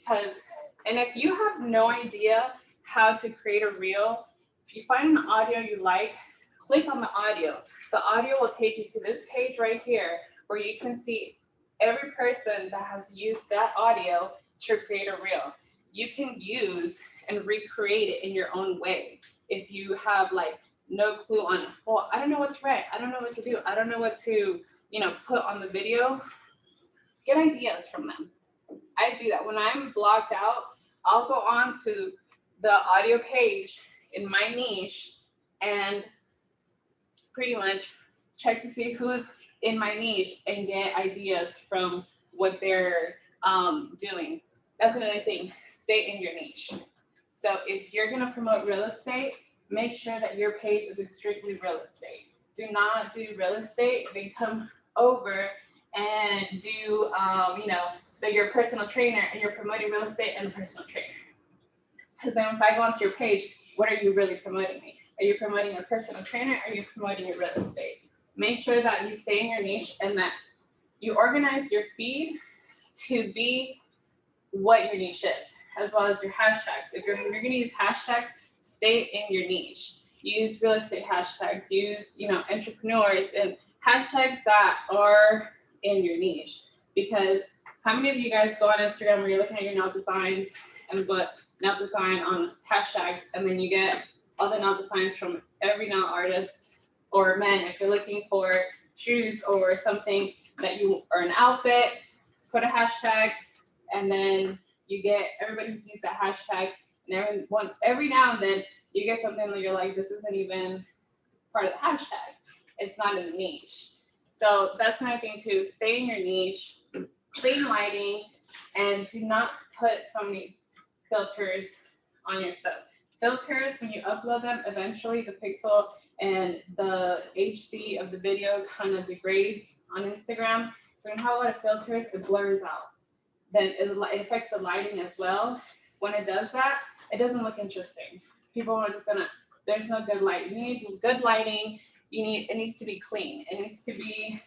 if you have no idea how to create a reel, if you find an audio you like, click on the audio. The audio will take you to this page right here where you can see every person that has used that audio to create a reel. You can use and recreate it in your own way. If you have like no clue on, well, I don't know what to write, I don't know what to do, I don't know what to, put on the video, get ideas from them. I do that. When I'm blocked out, I'll go on to the audio page in my niche and pretty much check to see who's in my niche and get ideas from what they're doing. That's another thing, stay in your niche. So if you're gonna promote real estate, make sure that your page is strictly real estate. Do not do real estate, then come over and do, that you're a personal trainer and you're promoting real estate and a personal trainer. Because then if I go onto your page, what are you really promoting me? Are you promoting a personal trainer or are you promoting your real estate? Make sure that you stay in your niche and that you organize your feed to be what your niche is, as well as your hashtags. If you're gonna use hashtags, stay in your niche. Use real estate hashtags, use, entrepreneurs and hashtags that are in your niche. Because how many of you guys go on Instagram where you're looking at your nail designs and put nail design on hashtags, and then you get all the nail designs from every nail artist, or men, if you're looking for shoes or something that or an outfit, put a hashtag, and then you get everybody who's used that hashtag, and every now and then you get something that you're like, this isn't even part of the hashtag. It's not in the niche. So that's another thing too, stay in your niche, clean lighting, and do not put so many filters on your stuff. Filters, when you upload them, eventually the pixel and the HD of the video kind of degrades on Instagram. So when you have a lot of filters, it blurs out. Then it affects the lighting as well. When it does that, it doesn't look interesting. People are just gonna, there's no good light. You need good lighting. It needs to be clean. It needs to be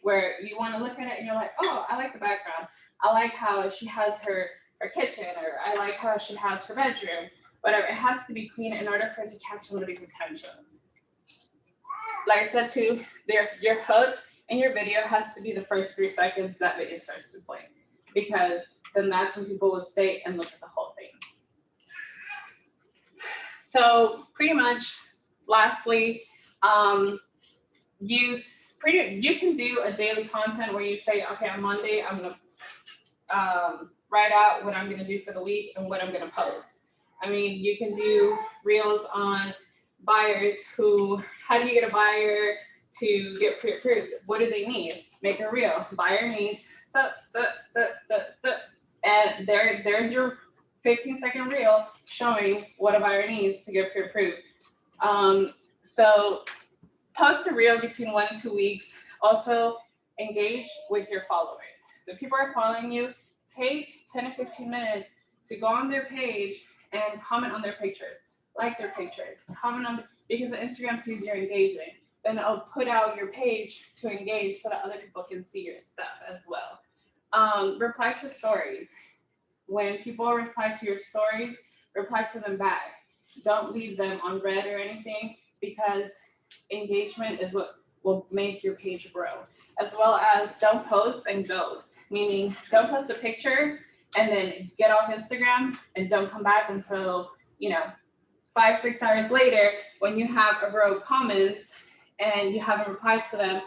where you want to look at it and you're like, oh, I like the background. I like how she has her kitchen, or I like how she has her bedroom. Whatever, it has to be clean in order for it to catch somebody's attention. Like I said too, your hook in your video has to be the first 3 seconds that video starts to play, because then that's when people will stay and look at the whole thing. So pretty much, lastly, you can do a daily content where you say, okay, on Monday, I'm gonna write out what I'm gonna do for the week and what I'm gonna post. I mean, you can do reels on buyers how do you get a buyer to get pre-approved? What do they need? Make a reel. Buyer needs, and there's your 15-second reel showing what a buyer needs to get pre-approved. So post a reel between 1 and 2 weeks. Also engage with your followers. So if people are following you, take 10 to 15 minutes to go on their page and comment on their pictures, like their pictures, comment on, because the Instagram sees you're engaging. Then it'll put out your page to engage so that other people can see your stuff as well. Reply to stories. When people reply to your stories, reply to them back. Don't leave them on red or anything, because engagement is what will make your page grow. As well as don't post and ghost, meaning don't post a picture and then get off Instagram and don't come back until, 5-6 hours later, when you have a row of comments and you haven't replied to them,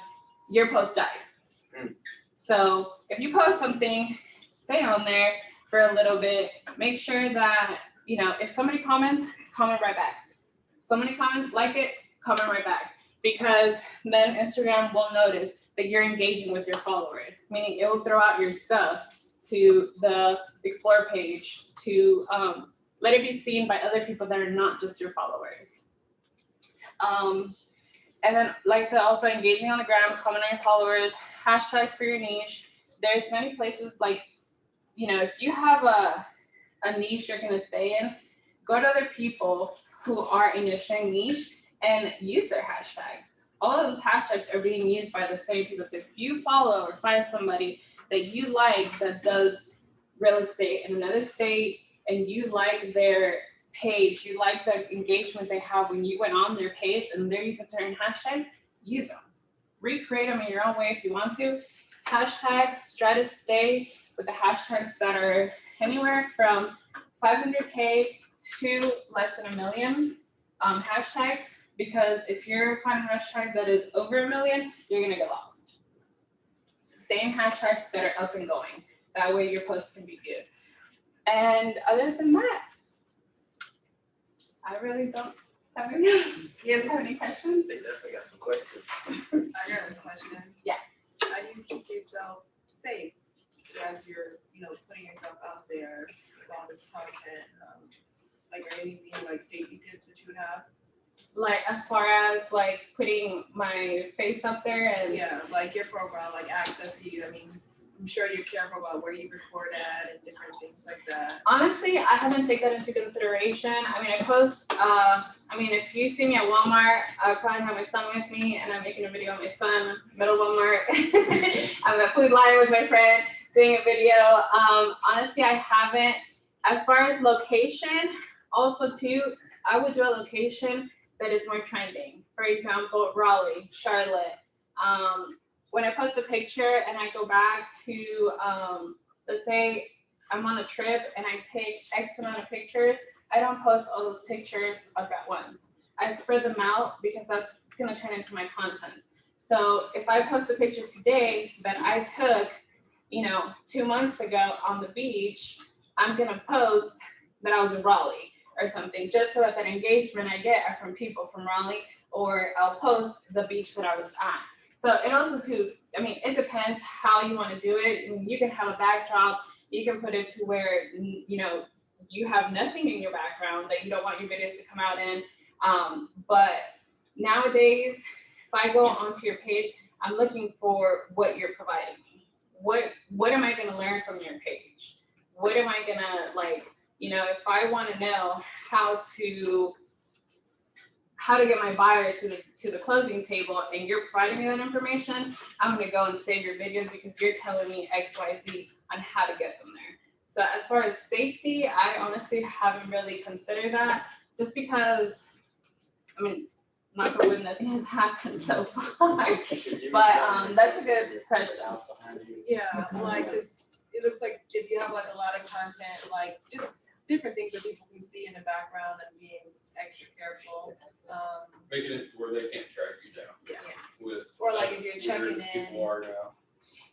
your post died. So if you post something, stay on there for a little bit. Make sure that, if somebody comments, comment right back. Somebody comments, like it, comment right back. Because then Instagram will notice that you're engaging with your followers, meaning it will throw out your stuff to the Explore page to let it be seen by other people that are not just your followers. And then, like I said, also engaging on the gram, comment on your followers, hashtags for your niche. There's many places like, if you have a niche you're gonna stay in, go to other people who are in your same niche and use their hashtags. All of those hashtags are being used by the same people. So if you follow or find somebody that you like that does real estate in another state, and you like their page, you like the engagement they have when you went on their page and they're using certain hashtags, use them. Recreate them in your own way if you want to. Hashtags, try to stay with the hashtags that are anywhere from 500K to less than 1 million hashtags, because if you're finding a hashtag that is over 1 million, you're gonna get lost. Stay in hashtags that are up and going. That way your posts can be good. And other than that, I really don't have any. You guys have any questions? They definitely got some questions. I got a question. Yeah. How do you keep yourself safe as you're, putting yourself out there with all this content? Are anything like safety tips that you would have? Like as far as like putting my face up there and Yeah, like your profile, like access to you. I mean, I'm sure you're careful about where you record at and different things like that. honestly, I haven't taken that into consideration. I mean, I post, if you see me at Walmart, I probably have my son with me and I'm making a video of my son, middle of Walmart. I'm at Food Lion with my friend doing a video. Honestly, I haven't. As far as location, also too, I would do a location that is more trending. For example, Raleigh, Charlotte. When I post a picture and I go back to, let's say I'm on a trip and I take X amount of pictures, I don't post all those pictures up at once. I spread them out because that's gonna turn into my content. So if I post a picture today that I took, 2 months ago on the beach, I'm gonna post that I was in Raleigh or something, just so that engagement I get are from people from Raleigh, or I'll post the beach that I was at. So it also too, it depends how you want to do it. You can have a backdrop, you can put it to where, you have nothing in your background that you don't want your videos to come out in. But nowadays, if I go onto your page, I'm looking for what you're providing me. What am I gonna learn from your page? What am I gonna, like, you know, if I wanna know how to get my buyer to the closing table and you're providing me that information, I'm gonna go and save your videos because you're telling me X, Y, Z on how to get them there. So as far as safety, I honestly haven't really considered that, just because, I mean, knock on wood, nothing has happened so far. But that's a good question. Yeah, like it looks like if you have like a lot of content, like just different things that people can see in the background and being extra careful. Making it to where they can't track you down. Yeah. With. Or like if you're checking in. People are now.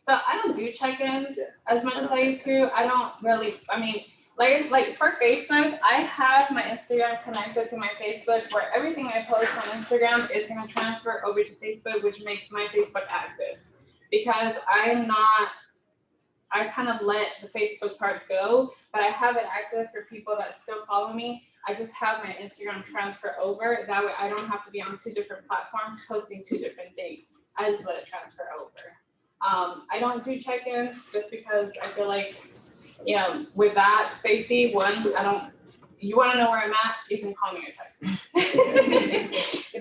So I don't do check-ins as much as I used to. I don't really, I mean, like for Facebook, I have my Instagram connected to my Facebook where everything I post on Instagram is gonna transfer over to Facebook, which makes my Facebook active. Because I kind of let the Facebook part go, but I have it active for people that still follow me. I just have my Instagram transfer over. That way I don't have to be on 2 different platforms posting 2 different things. I just let it transfer over. I don't do check-ins just because I feel like, you know, with that safety, you wanna know where I'm at, you can call me or text me.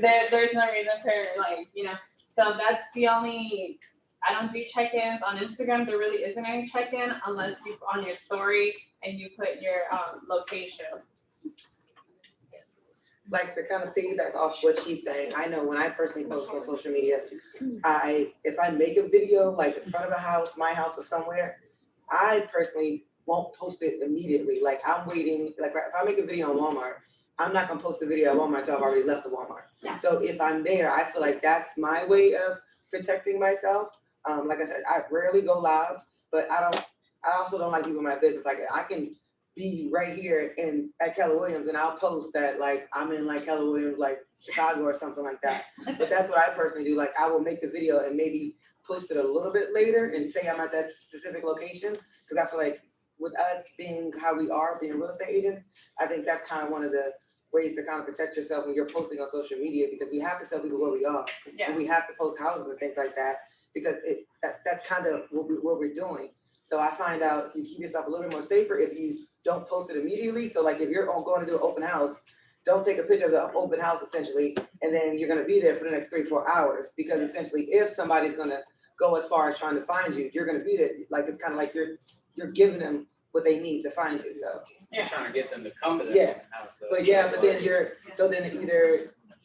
There's no reason for, like, you know, so that's the only, I don't do check-ins. On Instagram, there really isn't any check-in unless you put on your story and you put your location. Like to kind of piggyback off what she's saying, I know when I personally post on social media, if I make a video like in front of a house, my house or somewhere, I personally won't post it immediately. Like I'm waiting, like if I make a video on Walmart, I'm not gonna post the video at Walmart until I've already left the Walmart. Yeah. So if I'm there, I feel like that's my way of protecting myself. Like I said, I rarely go live, but I also don't like giving my business. Like I can be right here at Keller Williams and I'll post that like I'm in like Keller Williams, like Chicago or something like that. But that's what I personally do. Like I will make the video and maybe post it a little bit later and say I'm at that specific location. Cause I feel like with us being how we are, being real estate agents, I think that's kind of one of the ways to kind of protect yourself when you're posting on social media, because we have to tell people where we are. Yeah. And we have to post houses and things like that, because that's kind of what we're doing. So I find out you keep yourself a little bit more safer if you don't post it immediately. So like if you're going to do an open house, don't take a picture of the open house essentially, and then you're gonna be there for the next 3-4 hours, because essentially if somebody's gonna go as far as trying to find you, you're gonna be there. Like it's kind of like you're giving them what they need to find you. So You're trying to get them to come to that Yeah. open house. So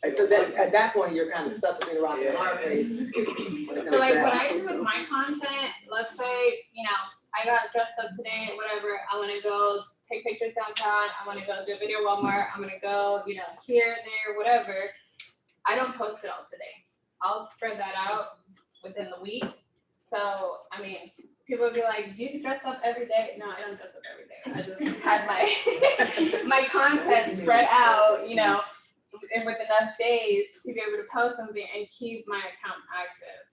but then at that point you're kind of stuck between a rock and a hard place. So like what I do with my content, let's say, you know, I got dressed up today, whatever, I wanna go take pictures downtown, I wanna go do a video at Walmart, I'm gonna go, you know, here, there, whatever. I don't post it all today. I'll spread that out within the week. So, I mean, people would be like, do you dress up every day? No, I don't dress up every day. I just had my content spread out, you know, and with enough days to be able to post something and keep my account active.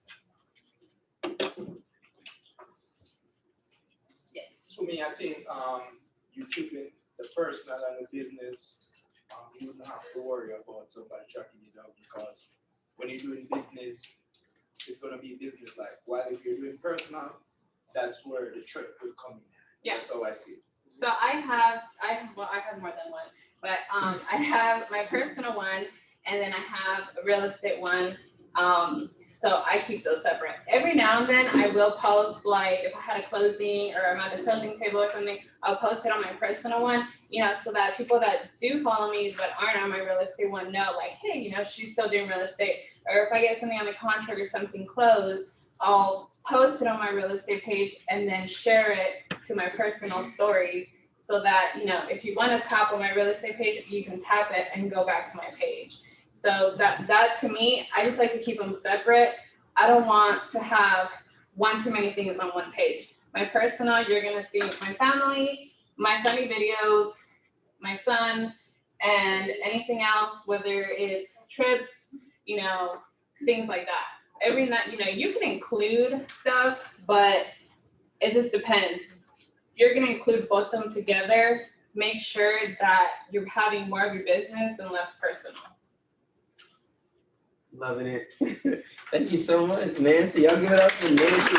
Yes. To me, I think you keeping the personal and the business, you don't have to worry about somebody tracking you down, because when you're doing business, it's gonna be business like. While if you're doing personal, that's where the trick will come in. Yeah. That's how I see it. So I have more than one, but I have my personal one, and then I have a real estate one. So I keep those separate. Every now and then I will post, like if I had a closing or I'm at the closing table or something, I'll post it on my personal one, you know, so that people that do follow me but aren't on my real estate one know, like, hey, you know, she's still doing real estate. Or if I get something on the contract or something closed, I'll post it on my real estate page and then share it to my personal stories, so that, you know, if you want to tap on my real estate page, you can tap it and go back to my page. So that to me, I just like to keep them separate. I don't want to have one too many things on one page. My personal, you're gonna see my family, my funny videos, my son, and anything else, whether it's trips, you know, things like that. Every night, you know, you can include stuff, but it just depends. If you're gonna include both of them together, make sure that you're having more of your business and less personal. Loving it. Thank you so much, Nancy. Y'all give it up for Nancy.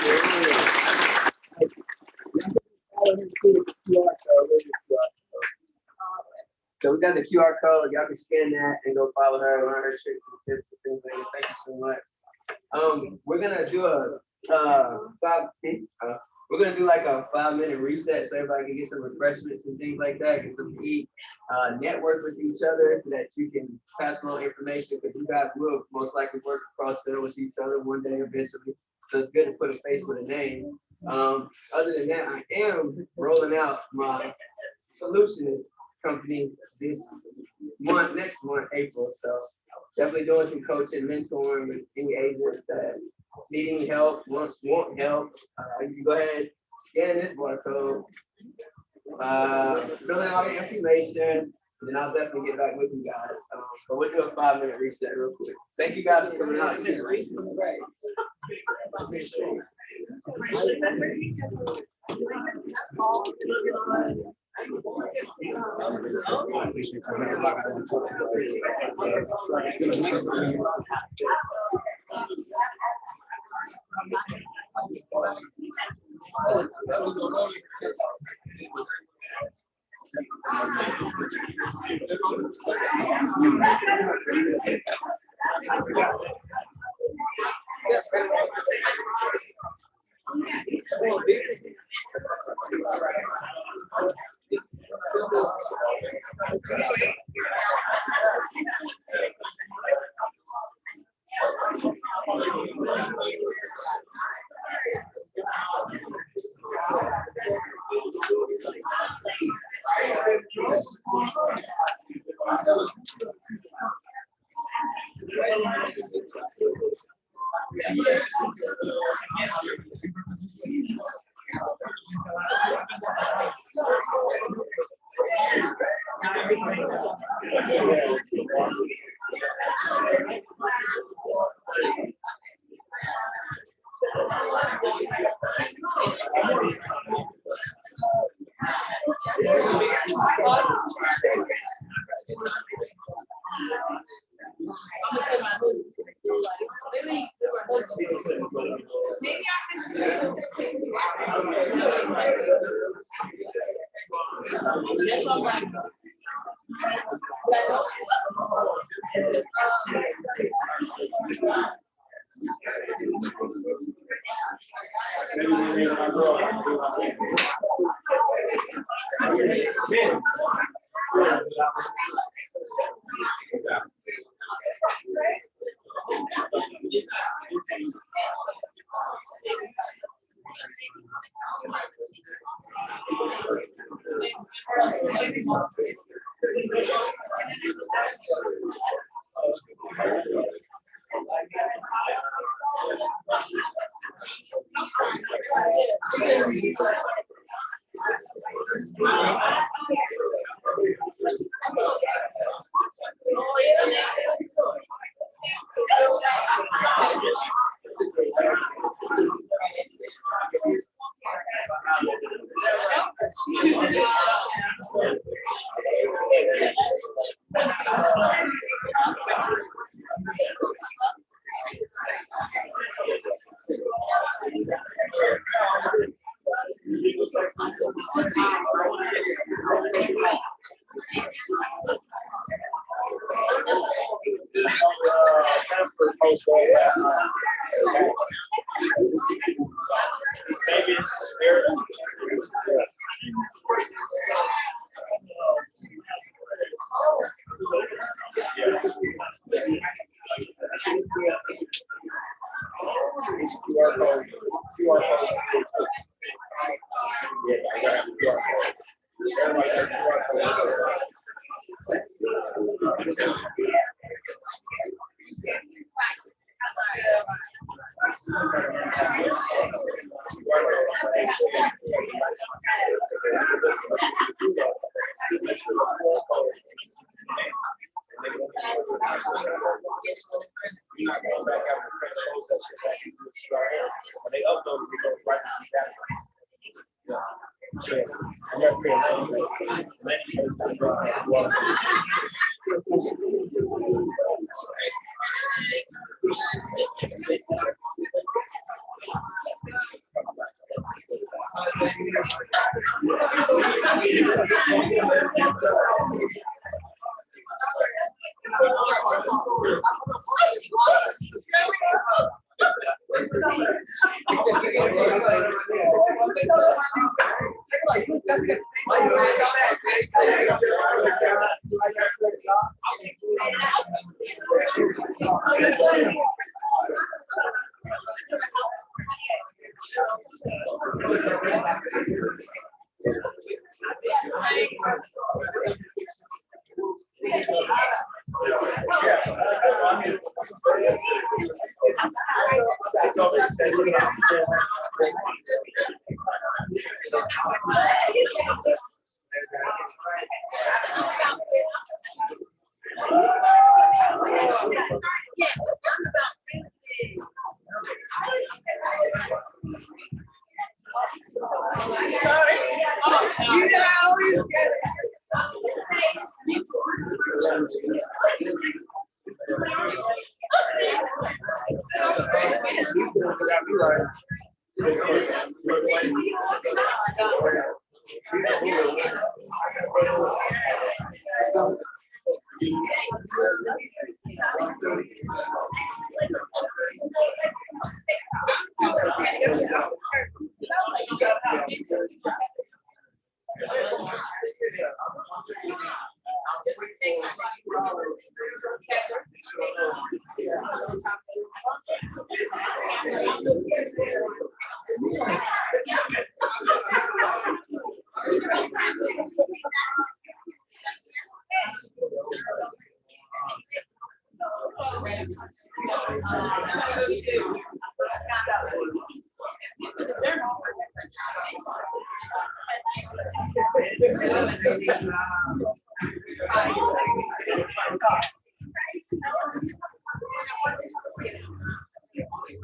So we got the QR code. Y'all can scan that and go follow her, learn her tricks and tips and things like that. Thank you so much. We're gonna do we're gonna do like a 5-minute reset so everybody can get some refreshments and things like that, get something to eat, network with each other so that you can pass along information, because you guys will most likely work across sale with each other one day eventually. So it's good to put a face with a name. Other than that, I am rolling out my solutions company this month, next month, April. So definitely doing some coaching, mentoring with any agents that need any help, want help. You can go ahead, scan this barcode, fill in all the information, and then I'll definitely get back with you guys. But we'll do a 5-minute reset real quick. Thank you guys for coming out.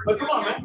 But come on, man.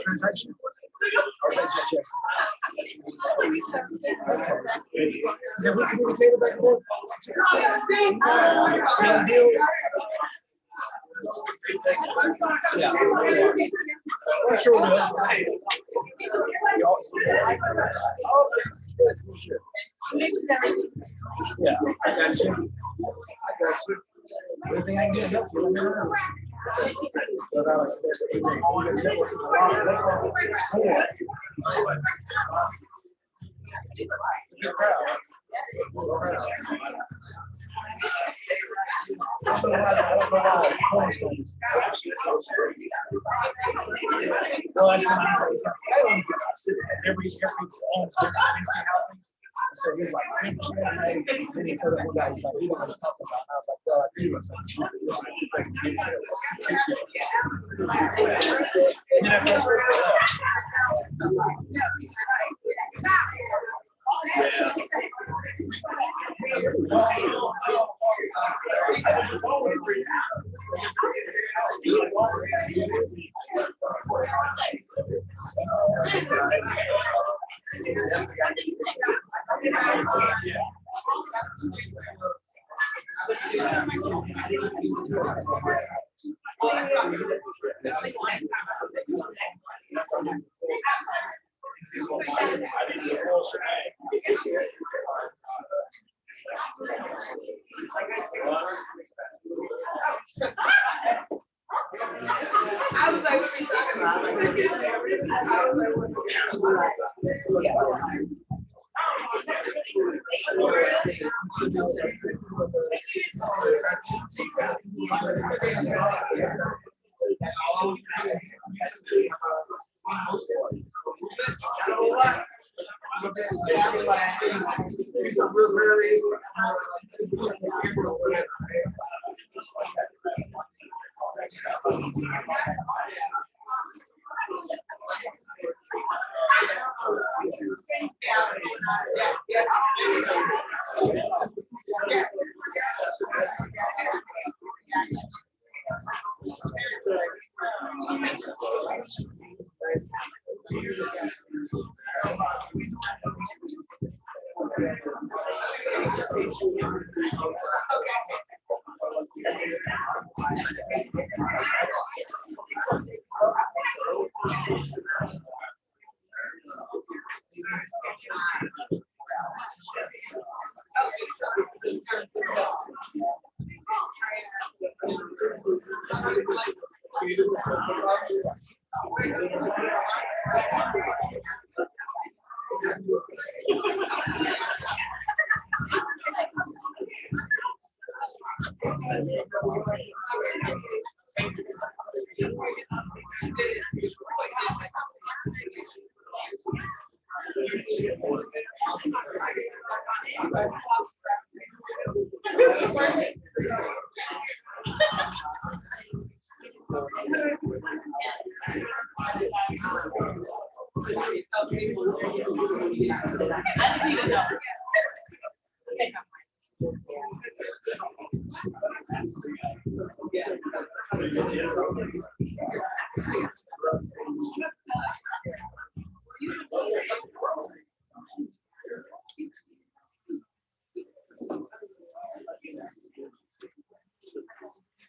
Transaction. Or just Then we communicated back and forth. Same deals. Yeah. For sure, man. Yeah, I got you. Everything I can do to help you, let me know. But I was well, that's when I was every almost every housing. So he's like, 10%, then he heard of one guy, he's like, you don't know what I'm talking about. And I was like, well, I do. I was like, I was like, what are you talking about?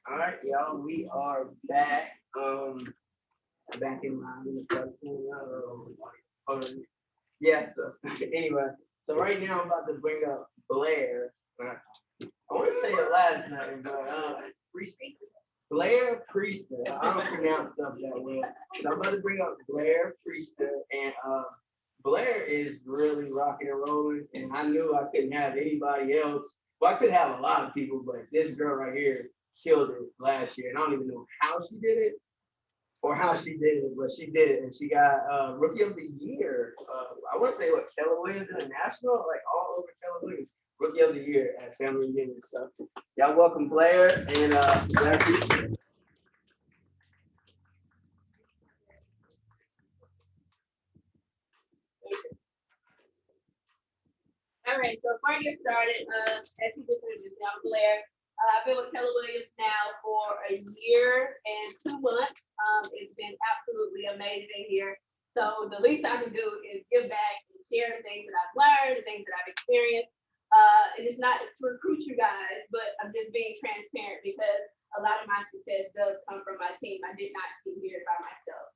All right, y'all, we are back. Back in line. Yeah, so anyway, so right now I'm about to bring up Blair. I want to say her last name, but Blair Priester. I don't pronounce stuff that well. So I'm about to bring up Blair Priester, and Blair is really rocking and rolling, and I knew I couldn't have anybody else. Well, I could have a lot of people, but this girl right here killed it last year, and I don't even know how she did it or how she did it, but she did it, and she got Rookie of the Year. I want to say what, Keller Williams International, like all over Keller Williams. Rookie of the Year at Family Reunion. So y'all welcome Blair and Blair Priester. All right, so before I get started, as you just introduced, I'm Blair. I've been with Keller Williams now for a year and 2 months. It's been absolutely amazing here. So the least I can do is give back and share the things that I've learned, the things that I've experienced. And it's not to recruit you guys, but I'm just being transparent because a lot of my success does come from my team. I did not get here by myself.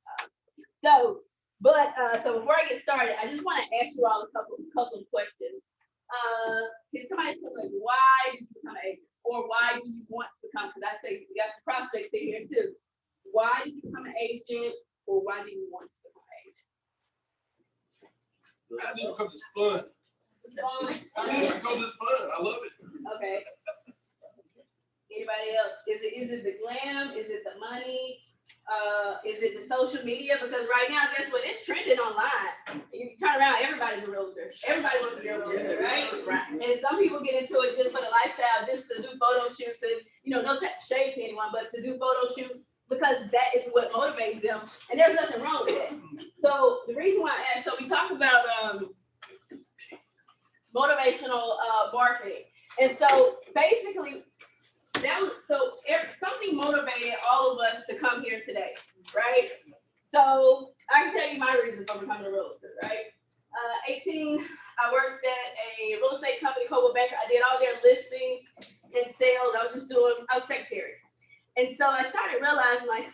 So before I get started, I just want to ask you all a couple of questions. Can somebody tell me why did you become an agent, or why do you want to become? Because I say we got some prospects in here too. Why did you become an agent, or why do you want to become an agent? I didn't because it's fun. I mean, because it's fun. I love it. Okay. Anybody else? Is it the glam? Is it the money? Is it the social media? Because right now, guess what? It's trending online. You turn around, everybody's a realtor. Everybody wants to be a realtor, right? And some people get into it just for the lifestyle, just to do photo shoots and, no shade to anyone, but to do photo shoots because that is what motivates them. And there's nothing wrong with that. So the reason why I asked, so we talk about motivational marketing. And so basically, something motivated all of us to come here today, right? So I can tell you my reason for becoming a realtor, right? 18, I worked at a real estate company, Coldwell Banker. I did all their listings and sales. I was secretary. And so I started realizing I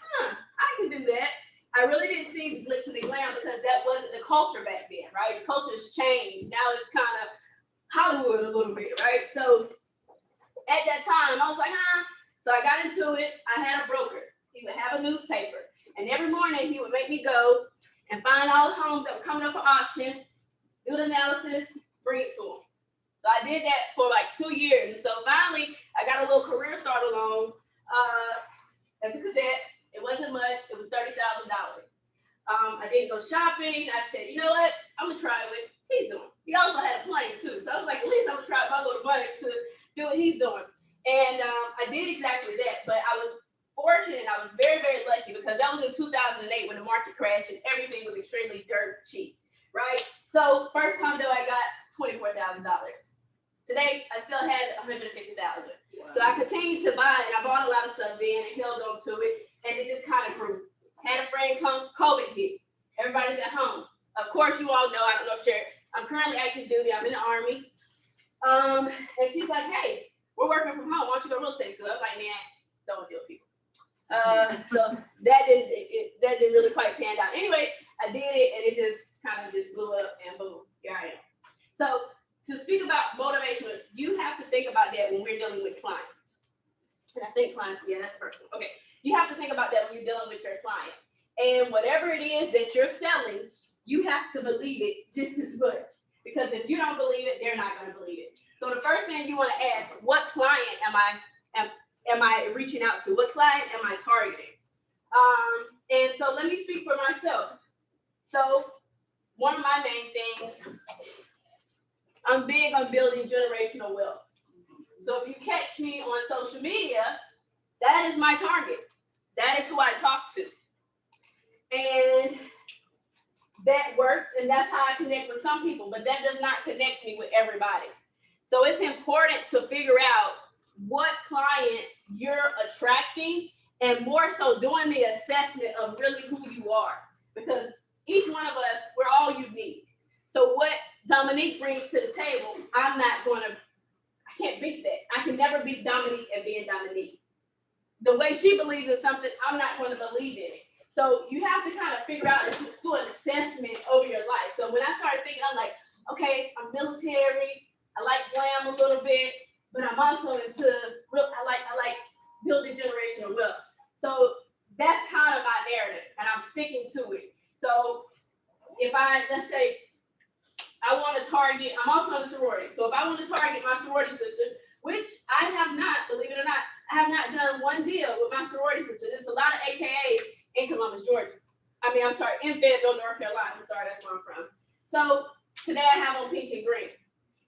can do that. I really didn't see the glitz and the glam because that wasn't the culture back then, right? The culture's changed. Now it's kind of Hollywood a little bit, right? So at that time, I was like, So I got into it. I had a broker. He would have a newspaper. And every morning he would make me go and find all the homes that were coming up for auction, do the analysis, bring it to him. So I did that for like 2 years. And so finally, I got a little career starter loan as a cadet. It wasn't much. It was $30,000. I didn't go shopping. I said, you know what? I'm going to try what he's doing. He also had a plane too. So I was like, at least I'm going to try my little money to do what he's doing. And I did exactly that, but I was fortunate. I was very, very lucky because that was in 2008 when the market crashed and everything was extremely dirt cheap, right? So first condo I got $24,000. Today I still had $150,000. Wow. So I continued to buy and I bought a lot of stuff then and held on to it, and it just kind of grew. Had a friend come, COVID hit. Everybody's at home. Of course, you all know, I don't know if Sherry, I'm currently active duty. I'm in the Army. And she's like, hey, we're working from home. Why don't you go to real estate school? I was like, man, don't deal with people. So that didn't really quite pan out. Anyway, I did it and it just kind of just blew up and boom, here I am. So to speak about motivation, you have to think about that when we're dealing with clients. And I think clients, yeah, that's personal. Okay. You have to think about that when you're dealing with your client. And whatever it is that you're selling, you have to believe it just as much. Because if you don't believe it, they're not going to believe it. So the first thing you want to ask, what client am I reaching out to? What client am I targeting? And so let me speak for myself. So one of my main things, I'm big on building generational wealth. So if you catch me on social media, that is my target. That is who I talk to. And that works, and that's how I connect with some people, but that does not connect me with everybody. So it's important to figure out what client you're attracting, and more so doing the assessment of really who you are, because each one of us, we're all unique. So what Dominique brings to the table, I can't beat that. I can never beat Dominique at being Dominique. The way she believes in something, I'm not going to believe in it. So you have to kind of figure out and do an assessment over your life. So when I started thinking, I'm like, okay, I'm military, I like glam a little bit, but I'm also into I like building generational wealth. So that's kind of my narrative, and I'm sticking to it. So if let's say I want to target, I'm also in a sorority. So if I want to target my sorority sister, which I have not, believe it or not, I have not done one deal with my sorority sister. There's a lot of AKAs in Columbus, Georgia. In Fayetteville, North Carolina. I'm sorry, that's where I'm from. So today I have on pink and green.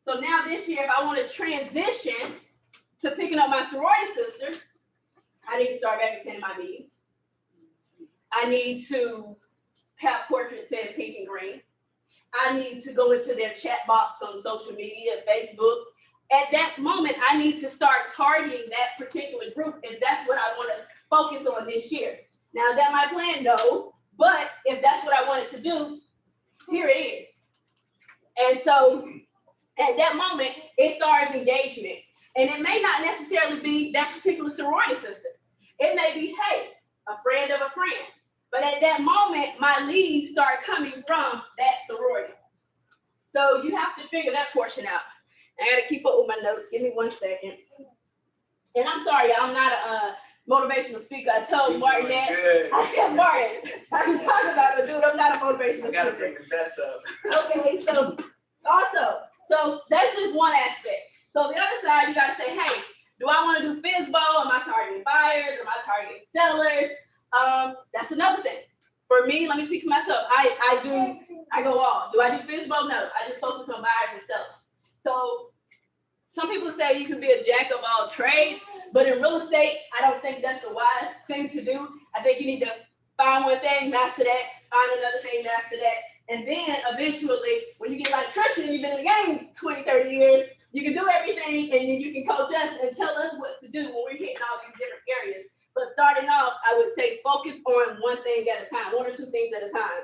So now this year, if I want to transition to picking up my sorority sisters, I need to start back attending my meetings. I need to have portraits said pink and green. I need to go into their chat box on social media, Facebook. At that moment, I need to start targeting that particular group if that's what I want to focus on this year. Now, is that my plan? No. But if that's what I wanted to do, here it is. And so at that moment, it starts engagement. And it may not necessarily be that particular sorority sister. It may be, hey, a friend of a friend. But at that moment, my leads start coming from that sorority. So you have to figure that portion out. I gotta keep up with my notes. Give me 1 second. And I'm sorry, I'm not a motivational speaker. I told Martin that. I said, Martin, I can talk about it, but dude, I'm not a motivational speaker. I gotta bring the best up. Okay, so so that's just one aspect. So the other side, you gotta say, hey, do I want to do FISBO? Am I targeting buyers? Am I targeting sellers? That's another thing. For me, let me speak for myself. I go all. Do I do FISBO? No, I just focus on buyers and sellers. So some people say you can be a jack of all trades, but in real estate, I don't think that's the wise thing to do. I think you need to find one thing, master that, find another thing, master that. And then eventually, when you get like Trisha, you've been in the game 20, 30 years, you can do everything and then you can coach us and tell us what to do when we're hitting all these different areas. But starting off, I would say focus on one thing at a time, 1 or 2 things at a time.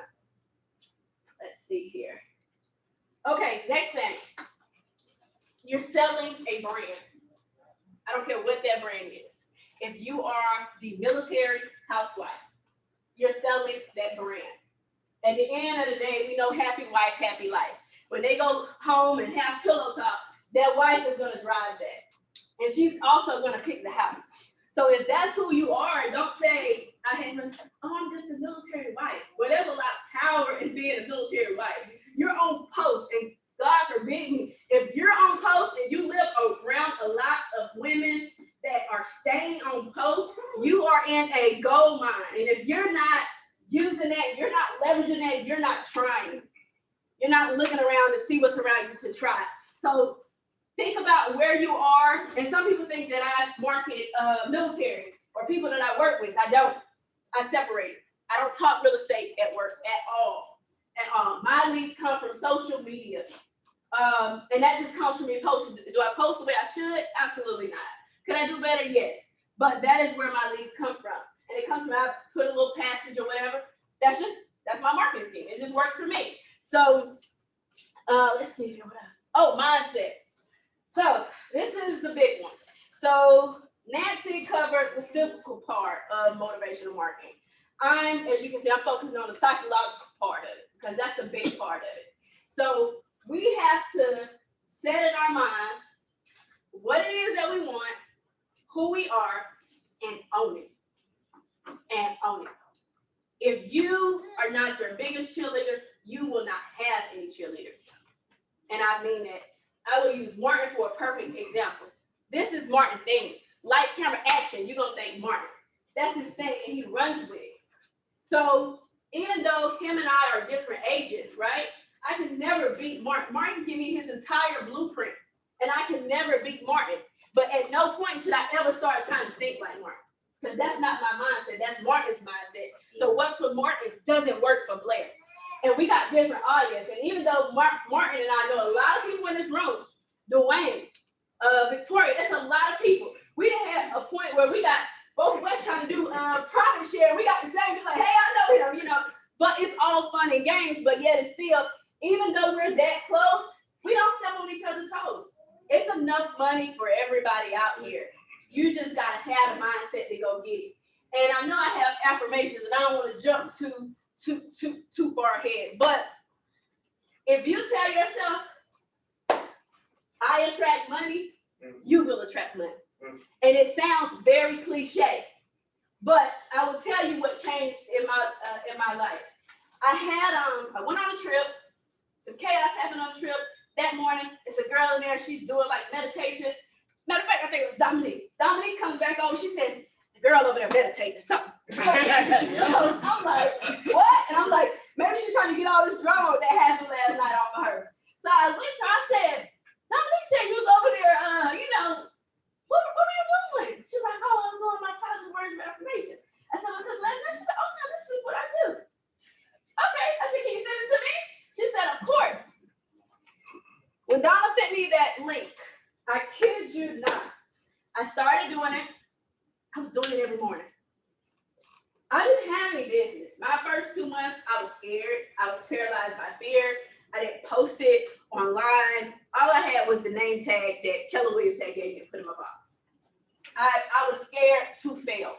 Let's see here. Okay, next thing. You're selling a brand. I don't care what that brand is. If you are the military housewife, you're selling that brand. At the end of the day, we know happy wife, happy life. When they go home and have pillow talk, that wife is going to drive that. And she's also going to pick the house. So if that's who you are, don't say, I'm just a military wife. Well, there's a lot of power in being a military wife. You're on post, and God forbid me, if you're on post and you live around a lot of women that are staying on post, you are in a gold mine. And if you're not using that, you're not leveraging that, you're not trying. You're not looking around to see what's around you to try. So think about where you are. And some people think that I market military or people that I work with. I don't. I separate it. I don't talk real estate at work at all. My leads come from social media. And that just comes from me posting. Do I post the way I should? Absolutely not. Could I do better? Yes. But that is where my leads come from. And it comes from, I put a little passage or whatever. That's my marketing scheme. It just works for me. So let's see here. Oh, mindset. So this is the big one. So Nancy covered the physical part of motivational marketing. As you can see, I'm focusing on the psychological part of it because that's a big part of it. So we have to set in our minds what it is that we want, who we are, and own it. And own it. If you are not your biggest cheerleader, you will not have any cheerleaders. And I mean that. I will use Martin for a perfect example. This is Martin things. Light, camera, action, you're going to think Martin. That's his thing, and he runs with it. So even though him and I are different agents, right? I can never beat Martin. Martin give me his entire blueprint, and I can never beat Martin. But at no point should I ever start trying to think like Martin, because that's not my mindset. That's Martin's mindset. So what's for Martin doesn't work for Blair. And we got different audience. And even though Martin and I know a lot of people in this room, Dwayne, Victoria, it's a lot of people. We didn't have a point where we got both of us trying to do profit share. We got the same, like, hey, I know him, But it's all fun and games, but yet it's still, even though we're that close, we don't step on each other's toes. It's enough money for everybody out here. You just got to have a mindset to go get it. And I know I have affirmations, and I don't want to jump too far ahead. But if you tell yourself, I attract money, you will attract money. And it sounds very cliche, but I will tell you what changed in my life. I went on a trip. Some chaos happened on the trip. That morning, it's a girl in there. She's doing like meditation. Matter of fact, I think it was Dominique. Dominique comes back over. She says, the girl over there meditating or something. So I'm like, what? And I'm like, maybe she's trying to get all this drama that happened last night off of her. So I went to her, I said, Dominique said you was over there, what were you doing? She's like, oh, I was doing my positive words of affirmation. I said, because last night, she said, oh no, this is what I do. Okay, I said, can you send it to me? She said, of course. When Donna sent me that link, I kid you not, I started doing it. I was doing it every morning. I didn't have any business. My first 2 months, I was scared. I was paralyzed by fear. I didn't post it name tag that Keller Williams had gave me to put in my box. I was scared to fail.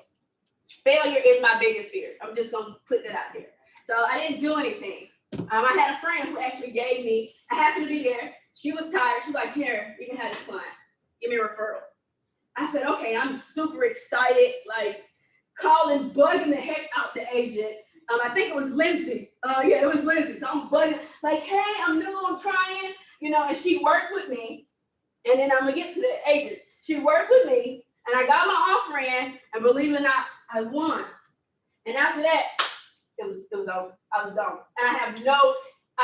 Failure is my biggest fear. I'm just gonna put that out there. So I didn't do anything. I had a friend who actually gave me, I happened to be there. She was tired. She was like, here, you can have this client. Give me a referral. I said, okay, I'm super excited, like calling, bugging the heck out the agent. I think it was Lindsay. Yeah, it was Lindsay. So I'm bugging, like, hey, I'm new, I'm trying, you know, and she worked with me. And then I'm gonna get to the agents. She worked with me, and I got my offer in, and believe it or not, I won. And after that, it was over. I was gone. And I have no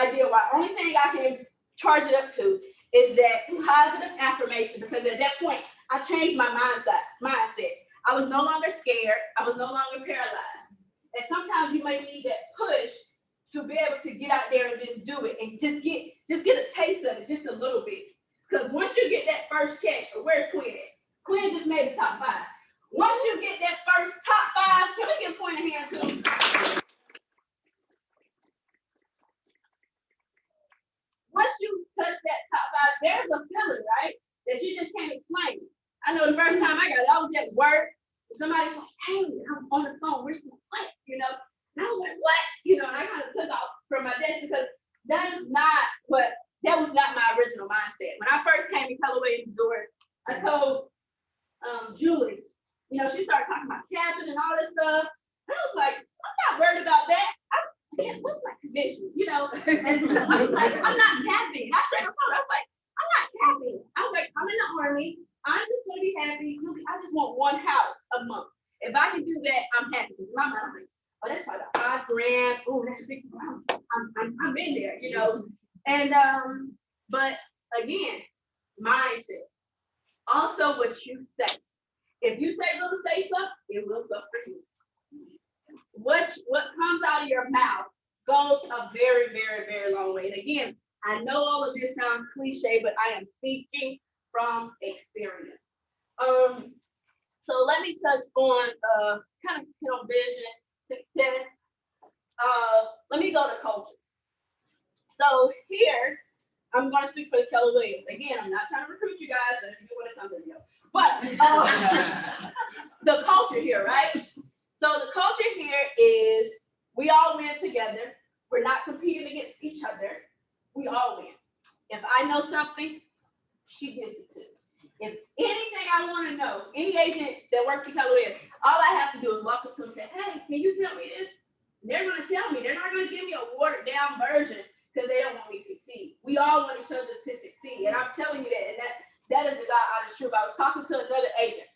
idea why. Only thing I can charge it up to is that positive affirmation, because at that point, I changed my mindset. I was no longer scared. I was no longer paralyzed. And sometimes you may need that push to be able to get out there and just do it and just get a taste of it, just a little bit. Because once you get that first check, where's Quinn at? Quinn just made the top 5. Once you get that first top 5, can we get Quinn a hand too? Once you touch that top 5, there's a feeling, right, that you just can't explain. I know the first time I got it, I was at work. Somebody's like, hey, I'm on the phone. Where's my what? You know? And I was like, what? You know, and I kind of took off from my desk because that was not my original mindset. When I first came to Keller Williams' door, I told Julie, you know, she started talking about capping and all this stuff. And I was like, I'm not worried about that. What's my commission? You know? And so I was like, I'm not capping. I straight up told her, I was like, I'm not capping. I was like, I'm in the Army. I'm just gonna be happy. I just want one house a month. If I can do that, I'm happy. Because my mind, like, oh, that's about $5,000. Oh, that's $6,000. I'm in there, you know. And but again, mindset. Also, what you say. If you say real estate stuff, it will suck for you. What comes out of your mouth goes a very, very, very long way. And again, I know all of this sounds cliche, but I am speaking from experience. So let me touch on kind of vision, success. Let me go to culture. So here, I'm going to speak for the Keller Williams. Again, I'm not trying to recruit you guys, but if you want to come video. But the culture here, right? So the culture here is we all win together. We're not competing against each other. We all win. If I know something, she gives it to me. If anything I want to know, any agent that works for Keller Williams, all I have to do is walk up to them and say, hey, can you tell me this? They're going to tell me. They're not going to give me a watered down version because they don't want me to succeed. We all want each other to succeed. And I'm telling you that. And that is the God honest truth. I was talking to another agent,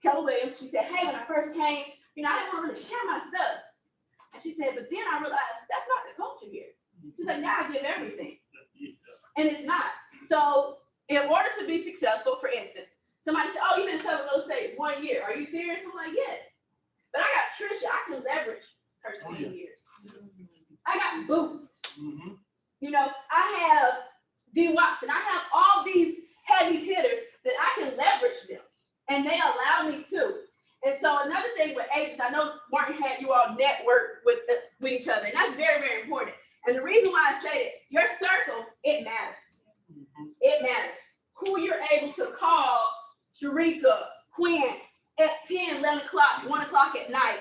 Keller Williams. She said, hey, when I first came, you know, I didn't want to really share my stuff. And she said, but then I realized that's not the culture here. She's like, now I give everything. And it's not. So in order to be successful, for instance, somebody said, oh, you've been selling real estate 1 year. Are you serious? I'm like, yes. But I got Trisha. I can leverage her 10 years. I got Boots. You know, I have D. Watson. I have all these heavy hitters that I can leverage them. And they allow me to. And so another thing with agents, I know Martin had you all network with each other. And that's very, very important. And the reason why I say it, your circle, it matters. It matters. Who you're able to call, Sharika, Quinn, at 10, 11 o'clock, 1 o'clock at night,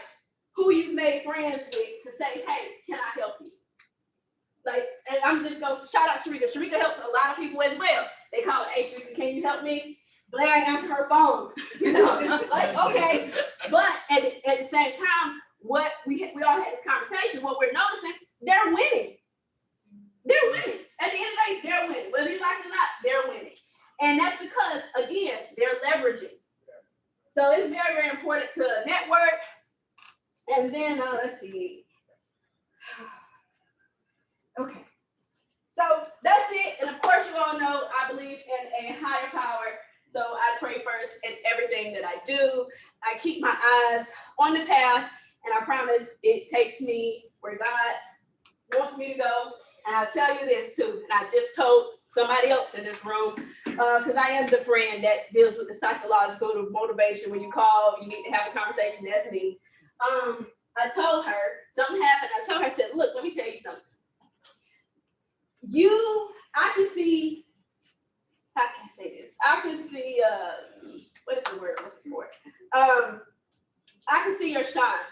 who you've made friends with to say, hey, can I help you? Like, and I'm just going to shout out Sharika. Sharika helps a lot of people as well. They call her, hey, Sharika, can you help me? Blair answered her phone. You know, like, okay. But at the same time, what we all had this conversation, what we're noticing, they're winning. They're winning. At the end of the day, they're winning. Whether you like it or not, they're winning. And that's because, again, they're leveraging. So it's very, very important to network. And then, let's see. Okay. So that's it. And of course, you all know I believe in a higher power. So I pray first in everything that I do. I keep my eyes on the path. And I promise it takes me where God wants me to go. And I'll tell you this too. And I just told somebody else in this room, because I am the friend that deals with the psychological, the motivation. When you call, you need to have a conversation. That's me. I told her, something happened. I told her, I said, look, let me tell you something. I can see, how can I I can see, what is the word I'm looking for? I can see your shine.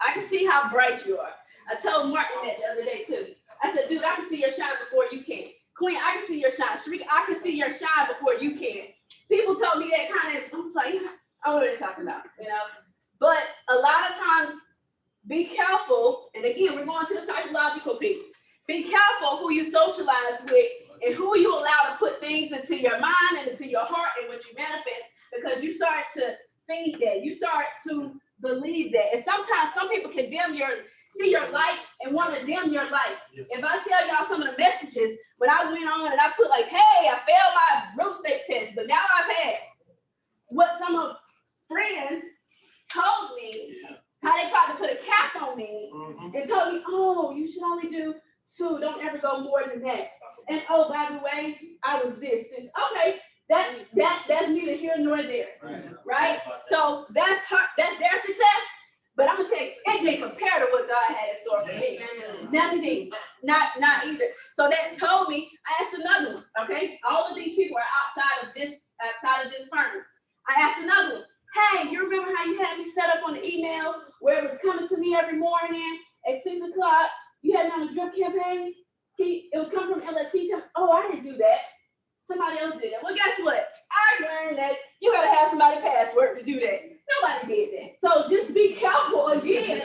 I can see how bright you are. I told Martin that the other day too. I said, dude, I can see your shine before you can. Queen, I can see your shine. Sharika, I can see your shine before you can. People told me that kind of, I'm like, I don't know what they're talking about, you know? But a lot of times, be careful, and again, we're going to the psychological piece. Be careful who you socialize with and who you allow to put things into your mind and into your heart and what you manifest, because you start to think that, you start to believe that. And sometimes some people can see your light and want to dim your light. Yes. If I tell y'all some of the messages, when I went on and I put like, hey, I failed my real estate test, but now I passed. What some of friends told me, how they tried to put a cap on me and told me, oh, you should only do 2, don't ever go more than that. And oh, by the way, I was this. Okay, that's neither here nor there, right? So that's their success. But I'm gonna tell you, it didn't compare to what God had in store for me. Nothing did, not either. So that told me, I asked another one. Okay, all of these people are outside of this firm. I asked another one. Hey, you remember how you had me set up on the email where it was coming to me every morning at 6 o'clock? You had me on a drip campaign. It was coming from LSP. Oh, I didn't do that. Somebody else did that. Well, guess what? I learned that you gotta have somebody's password to do that. Nobody did that. So just be careful again.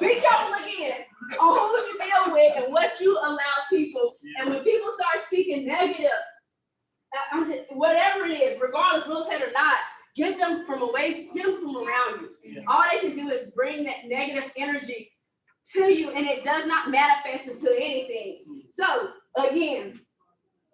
Be careful again on who you deal with and what you allow people. And when people start speaking negative, whatever it is, regardless real estate or not, get them from around you. All they can do is bring that negative energy to you, and it does not manifest into anything. So again,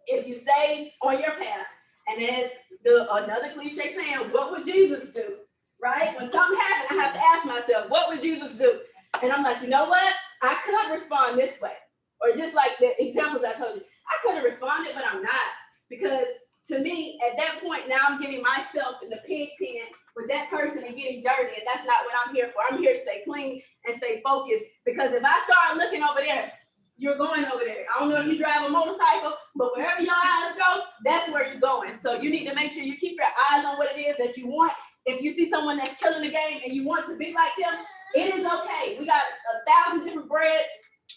if you stay on your path, and as another cliche saying, what would Jesus do? Right? When something happened, I have to ask myself, what would Jesus do? And I'm like, you know what? I could respond this way. Or just like the examples I told you, I could have responded, but I'm not. Because to me, at that point, now I'm getting myself in the pig pen with that person and getting dirty. And that's not what I'm here for. I'm here to stay clean and stay focused. Because if I start looking over there, you're going over there. I don't know if you drive a motorcycle, but wherever your eyes go, that's where you're going. So you need to make sure you keep your eyes on what it is that you want. If you see someone that's killing the game and you want to be like them, it is okay. We got 1,000 different breads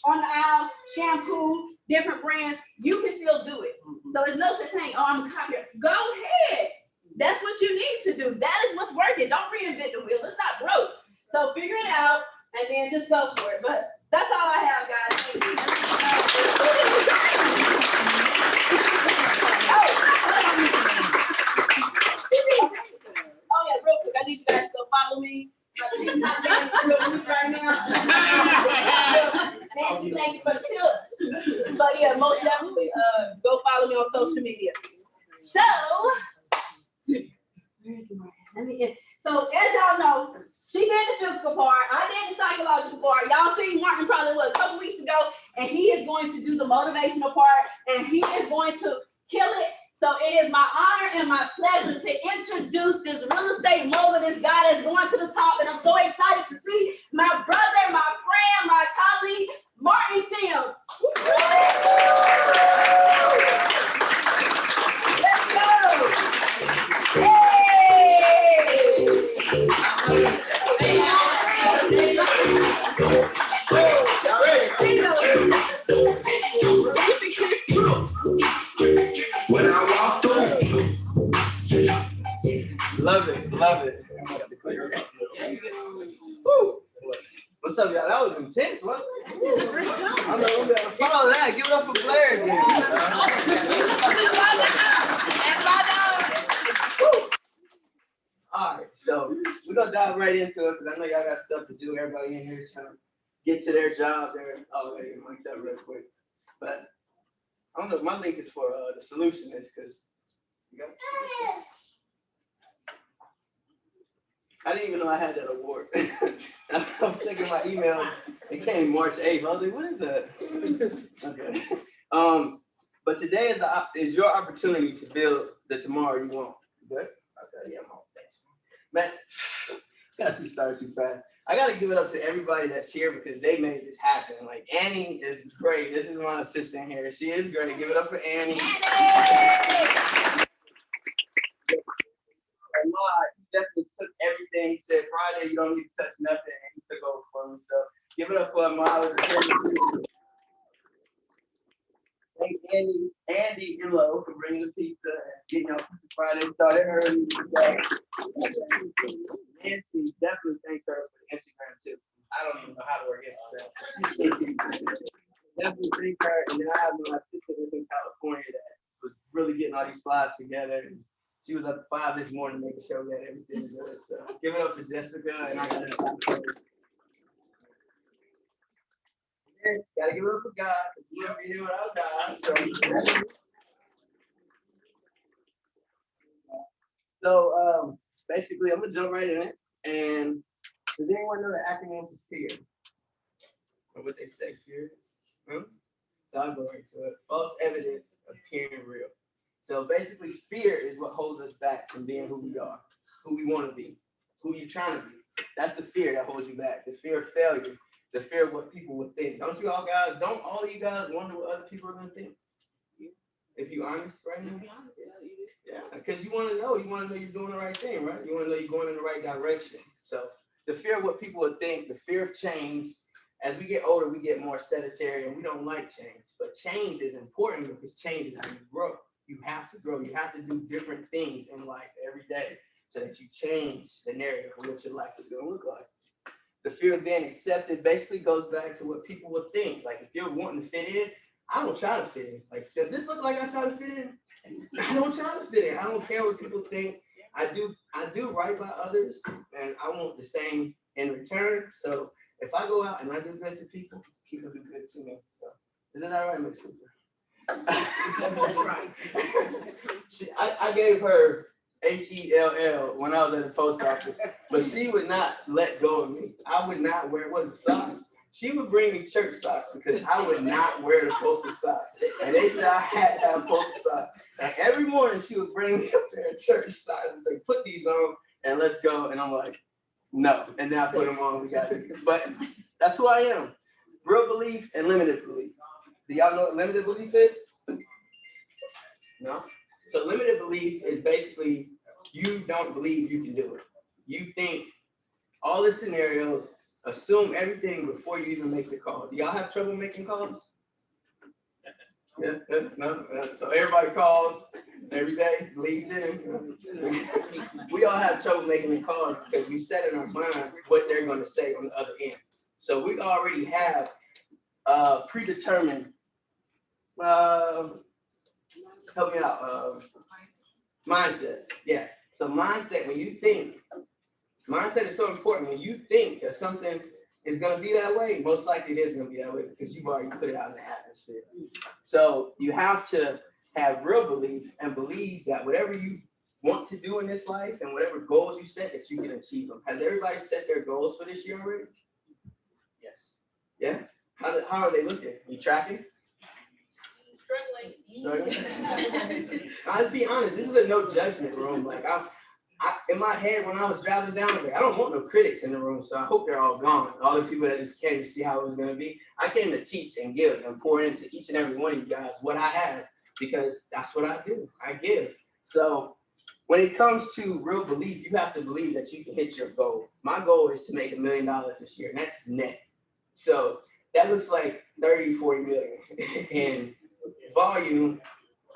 on the aisle, shampoo, different brands. You can still do it. So there's no such thing, oh, I'm a copycat. Go ahead. That's what you need to do. That is what's working. Don't reinvent the wheel. It's not broke. So figure it out and then just go for it. But that's all I have, guys. Thank you. Oh yeah, real quick. I need you guys to go follow me. My TikTok game is real weak right now. Nancy, thank you for the tips. But yeah, most definitely go follow me on social media. So, so as y'all know, she did the physical part, I did the psychological part. Y'all seen Martin probably a couple weeks ago, and he is going to do the motivational part, and he is going to kill it. So it is my honor and my pleasure to introduce this real estate mogul, this guy that's going to the top, and I'm so excited to see my brother, my friend, my colleague, Martin Sims. Let's go. When I walk through. Love it, love it. Woo. What's up, y'all? That was intense, wasn't it? I don't know, follow that. Give it up for Blair again. All right, so we're gonna dive right into it because I know y'all got stuff to do. Everybody in here is trying to get to their job. Oh, wait, mic that real quick. But I don't know. My link is for the solutionist because I didn't even know I had that award. I was checking my emails. It came March 8th. I was like, what is that? Okay. But today is your opportunity to build the tomorrow you want. Good? Okay, yeah, I'm all thanks. Man, got too started too fast. I gotta give it up to everybody that's here because they made this happen. Like Annie is great. This is my assistant here. She is great. Give it up for Annie. everything. He said, Friday, you don't need to touch nothing. And he took over for me. So give it up for Miles. Thank Andy and Lo for bringing the pizza and getting our Pizza Friday started early today. Nancy, definitely thank her for the Instagram too. I don't even know how to work Instagram. So definitely thank her. And then I have my assistant in California that was really getting all these slides together. And she was up at 5 this morning making sure we had everything good. So give it up for Jessica. And I got gotta give it up for God. We won't be here without God. So basically, I'm gonna jump right in it. And does anyone know the acronym for fear? Or what they say fear is? So I'll go right to it. False evidence appearing real. So basically, fear is what holds us back from being who we are, who we want to be, who you're trying to be. That's the fear that holds you back. The fear of failure. The fear of what people would think. Don't all of you guys wonder what other people are gonna think? If you're honest right now? Yeah, because you want to know you're doing the right thing, right? You want to know you're going in the right direction. So the fear of what people would think, the fear of change. As we get older, we get more sedentary and we don't like change. But change is important because change is how you grow. You have to grow. You have to do different things in life every day so that you change the narrative of what your life is going to look like. The fear of being accepted basically goes back to what people would think. Like if you're wanting to fit in, I don't try to fit in. Like, does this look like I try to fit in? I don't try to fit in. I don't care what people think. I do right by others, and I want the same in return. So if I go out and I do good to people do good to me. So isn't that right, Miss Cooper? That's right. I gave her HELL when I was at the post office, but she would not let go of me. I would not wear socks. She would bring me church socks because I would not wear the postal sock. And they said I had to have postal socks. And every morning she would bring me a pair of church socks and say, put these on and let's go. And I'm like, no. And then I put them on. We got it. But that's who I am. Real belief and limited belief. Do y'all know what limited belief is? No? So limited belief is basically you don't believe you can do it. You think all the scenarios, assume everything before you even make the call. Do y'all have trouble making calls? Yeah, no. So everybody calls every day, Legion. We all have trouble making the calls because we set in our mind what they're going to say on the other end. So we already have predetermined. Help me out. Mindset. Yeah. So mindset, when you think, mindset is so important. When you think that something is going to be that way, most likely it is going to be that way because you've already put it out in the atmosphere. So you have to have real belief and believe that whatever you want to do in this life and whatever goals you set, that you can achieve them. Has everybody set their goals for this year already? Yes. Yeah? How are they looking? You tracking? Struggling. I'll be honest, this is a no judgment room. Like I in my head when I was driving down, I was like, I don't want no critics in the room, so I hope they're all gone. All the people that just came to see how it was gonna be. I came to teach and give and pour into each and every one of you guys what I have because that's what I do. I give. So when it comes to real belief, you have to believe that you can hit your goal. My goal is to make $1 million this year, and that's net. So that looks like 30, 40 million in volume,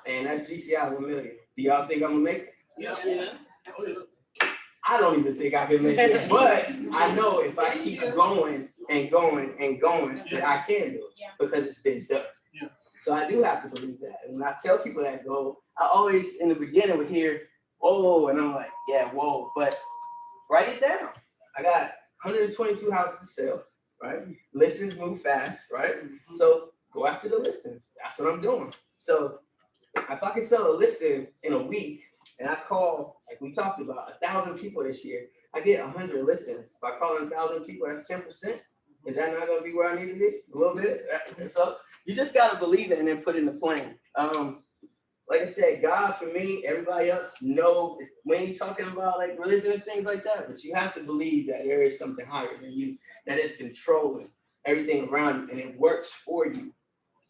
and that's GCI 1 million. Do y'all think I'm gonna make it? Yeah. I don't even think I can make it, but I know if I keep going and going and going, that I can do it because it's been done. Yeah. So I do have to believe that. And when I tell people that goal, I always in the beginning would hear, "Oh," and I'm like, "Yeah, whoa," but write it down. I got 122 houses to sell, right? Listings move fast, right? So go after the listings. That's what I'm doing. So if I can sell a listing in a week, and I call, like we talked about, 1,000 people this year, I get 100 listings. By calling 1,000 people, that's 10%. Is that not going to be where I need to be? A little bit? So you just got to believe it and then put it in the plan. Like I said, God for me, everybody else know when you're talking about like religion and things like that, but you have to believe that there is something higher than you that is controlling everything around you and it works for you,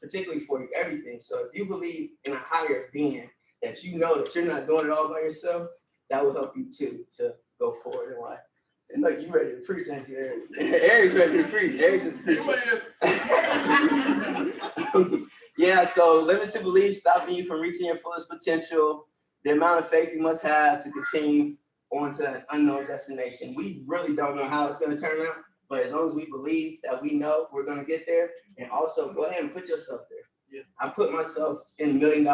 particularly for you, everything. So if you believe in a higher being, that you know that you're not doing it all by yourself, that will help you too to go forward in life. And look, you ready to preach, ain't you, Eric? Eric's ready to preach. Eric's preaching. Yeah, so limited beliefs stopping you from reaching your fullest potential. The amount of faith you must have to continue on to an unknown destination. We really don't know how it's going to turn out, but as long as we believe that we know we're going to get there, and also go ahead and put yourself there. Yeah. I put myself in $1 million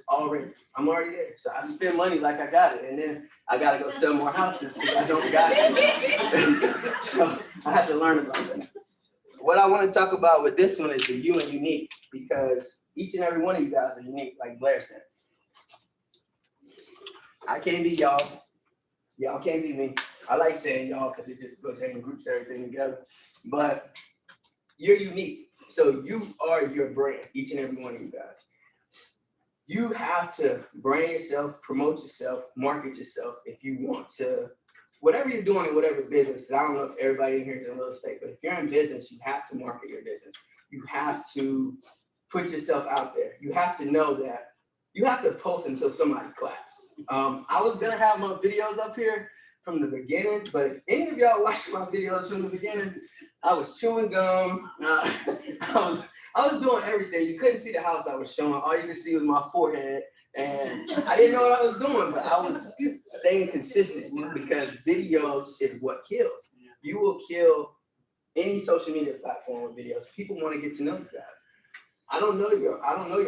already. I'm already there. So I spend money like I got it, and then I got to go sell more houses because I don't got it. So I have to learn about that. What I want to talk about with this one is the you and unique, because each and every one of you guys are unique, like Blair said. I can't be y'all. Y'all can't be me. I like saying y'all because it just goes ahead and groups everything together. But you're unique. So you are your brand, each and every one of you guys. You have to brand yourself, promote yourself, market yourself if you want to. Whatever you're doing in whatever business, because I don't know if everybody in here is in real estate, but if you're in business, you have to market your business. You have to put yourself out there. You have to know that you have to post until somebody claps. I was gonna have my videos up here from the beginning, but if any of y'all watched my videos from the beginning, I was chewing gum. I was doing everything. You couldn't see the house I was showing. All you could see was my forehead. And I didn't know what I was doing, but I was staying consistent because videos is what kills. You will kill any social media platform with videos. People want to get to know you guys. I don't know your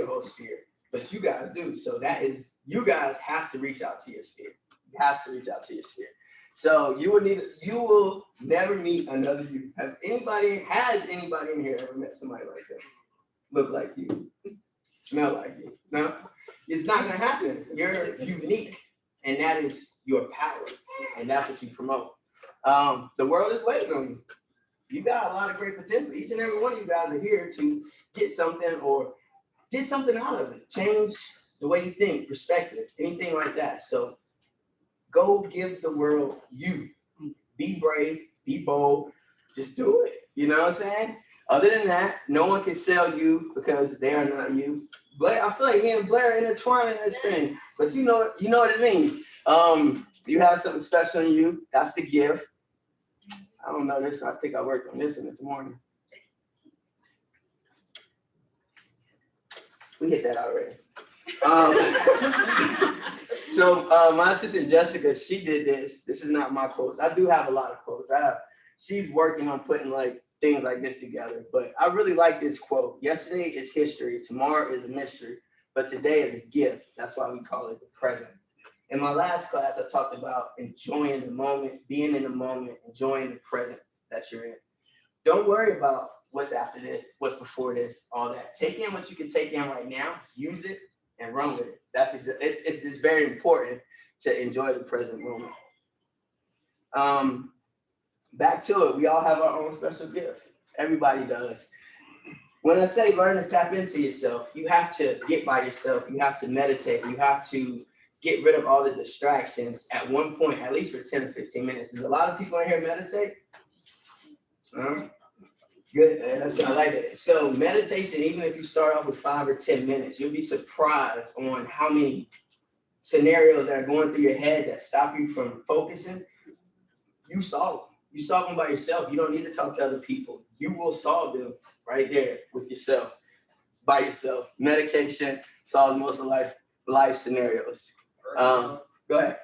whole sphere, but you guys do. So that is, you guys have to reach out to your sphere. You have to reach out to your sphere. So you will never meet another you. Has anybody in here ever met somebody like that? Look like you, smell like you? No, it's not gonna happen. You're unique, and that is your power, and that's what you promote. The world is waiting on you. You got a lot of great potential. Each and every one of you guys are here to get something or get something out of it. Change the way you think, perspective, anything like that. So go give the world you. Be brave, be bold, just do it. You know what I'm saying? Other than that, no one can sell you because they are not you. Blair, I feel like me and Blair are intertwined in this thing, but you know what it means. You have something special in you. That's the gift. I don't know this. I think I worked on this one this morning. We hit that already. So my assistant Jessica, she did this. This is not my quotes. I do have a lot of quotes. She's working on putting like things like this together. But I really like this quote. Yesterday is history. Tomorrow is a mystery. But today is a gift. That's why we call it the present. In my last class, I talked about enjoying the moment, being in the moment, enjoying the present that you're in. Don't worry about what's after this, what's before this, all that. Take in what you can take in right now, use it, and run with it. It's very important to enjoy the present moment. Back to it, we all have our own special gifts. Everybody does. When I say learn to tap into yourself, you have to get by yourself. You have to meditate. You have to get rid of all the distractions at one point, at least for 10 or 15 minutes. There's a lot of people in here meditate. Good, I like it. So meditation, even if you start off with 5 or 10 minutes, you'll be surprised on how many scenarios that are going through your head that stop you from focusing. You solve them. You solve them by yourself. You don't need to talk to other people. You will solve them right there with yourself, by yourself. Medication solves most of life scenarios. Go ahead.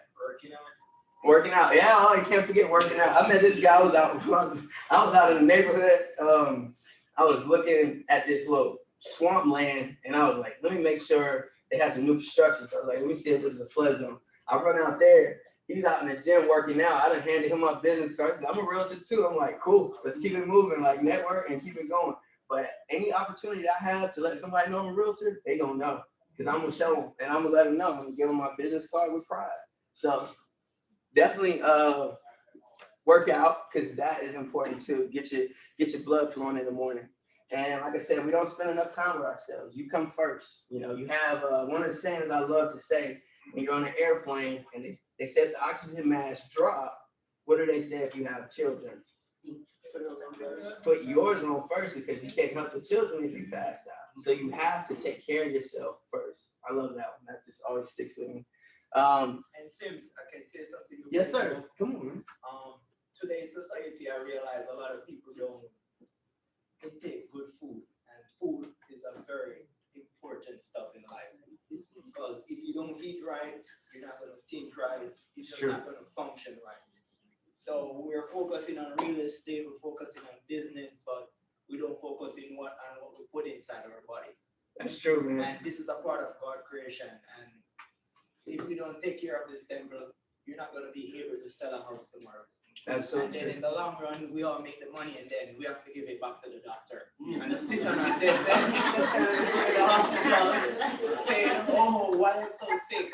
Working out, yeah. Oh, you can't forget working out. I met this guy. I was out in the neighborhood. I was looking at this little swampland, and I was like, let me make sure it has some new construction. So I was like, let me see if this is a flood zone. I run out there. He's out in the gym working out. I done handed him my business card. I'm a realtor too. I'm like, cool. Let's keep it moving, like network and keep it going. But any opportunity I have to let somebody know I'm a realtor, they gonna know, because I'm gonna show them and I'm gonna let them know. I'm gonna give them my business card with pride. So definitely work out, because that is important too. Get your blood flowing in the morning. And like I said, we don't spend enough time with ourselves. You come first. You know, you have one of the sayings I love to say when you're on an airplane and they said the oxygen mask drop. What do they say if you have children? Put yours on first, because you can't help the children if you pass out. So you have to take care of yourself first. I love that one. That just always sticks with me. And Sims, I can say something. Yes, sir. Come on, man. today's society, I realize a lot of people don't intake good food, and food is a very important stuff in life. Because if you don't eat right, you're not going to think right, you're just not going to function right. So we're focusing on real estate, we're focusing on business, but we don't focus on what we put inside our body. That's true, man. And this is a part of God creation. And if we don't take care of this temple, you're not going to be able to sell a house tomorrow. That's so And then true. in the long run, we all make the money, and then we have to give it back to the doctor. And just sit on our deathbed in the hospital saying, "Oh, why I'm so sick?"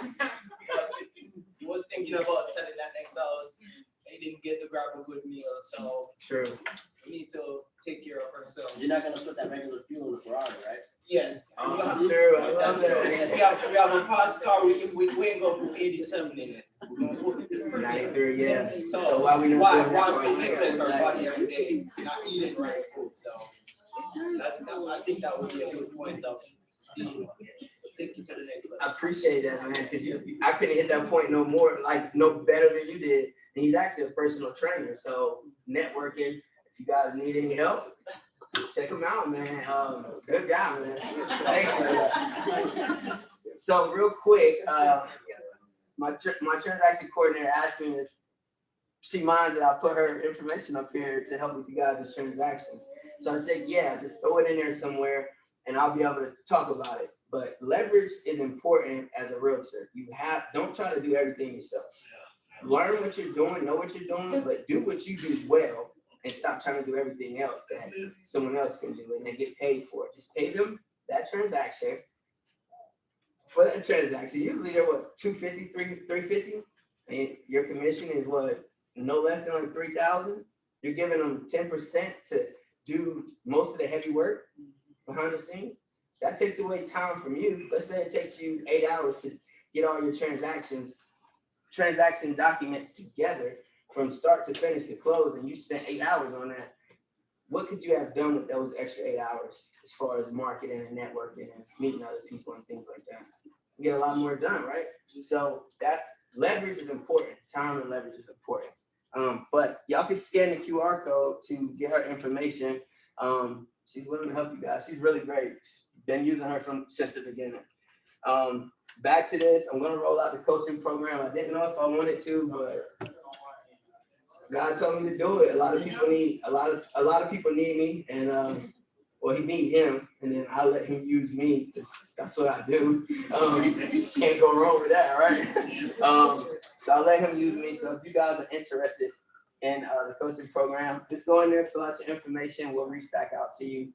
He was thinking about selling that next house. He didn't get to grab a good meal. So True. we need to take care of ourselves. You're not gonna put that regular fuel in the Ferrari, right? Yes. True. I love that. We have a fast car. We ain't gonna put 87 in it. We're gonna put 93, yeah. So why we not doing why that? we neglect our body every day, not eating right food? So I think that would be a good point of take you to the next level. I appreciate that, man, because I couldn't hit that point no more, like no better than you did. And he's actually a personal trainer, so networking. If you guys need any help, check him out, man. Good guy, man. Thank you. So real quick, my transaction coordinator asked me if she minds that I put her information up here to help with you guys' transactions. So I said, yeah, just throw it in there somewhere, and I'll be able to talk about it. But leverage is important as a realtor. Don't try to do everything yourself. Learn what you're doing, know what you're doing, but do what you do well, and stop trying to do everything else that someone else can do and they get paid for it. Just pay them that transaction. For that transaction, usually they're what, $250, $350, and your commission is what, no less than like $3,000. You're giving them 10% to do most of the heavy work behind the scenes. That takes away time from you. Let's say it takes you 8 hours to get all your transaction documents together from start to finish to close, and you spent 8 hours on that. What could you have done with those extra 8 hours as far as marketing and networking and meeting other people and things like that? You get a lot more done, right? So that leverage is important. Time and leverage is important. But y'all can scan the QR code to get her information. She's willing to help you guys. She's really great. Been using her since the beginning. Back to this, I'm gonna roll out the coaching program. I didn't know if I wanted to, but God told me to do it. A lot of people need me, and he need him, and then I let him use me because that's what I do. Can't go wrong with that, right? So I'll let him use me. So if you guys are interested in the coaching program, just go in there, fill out your information. We'll reach back out to you.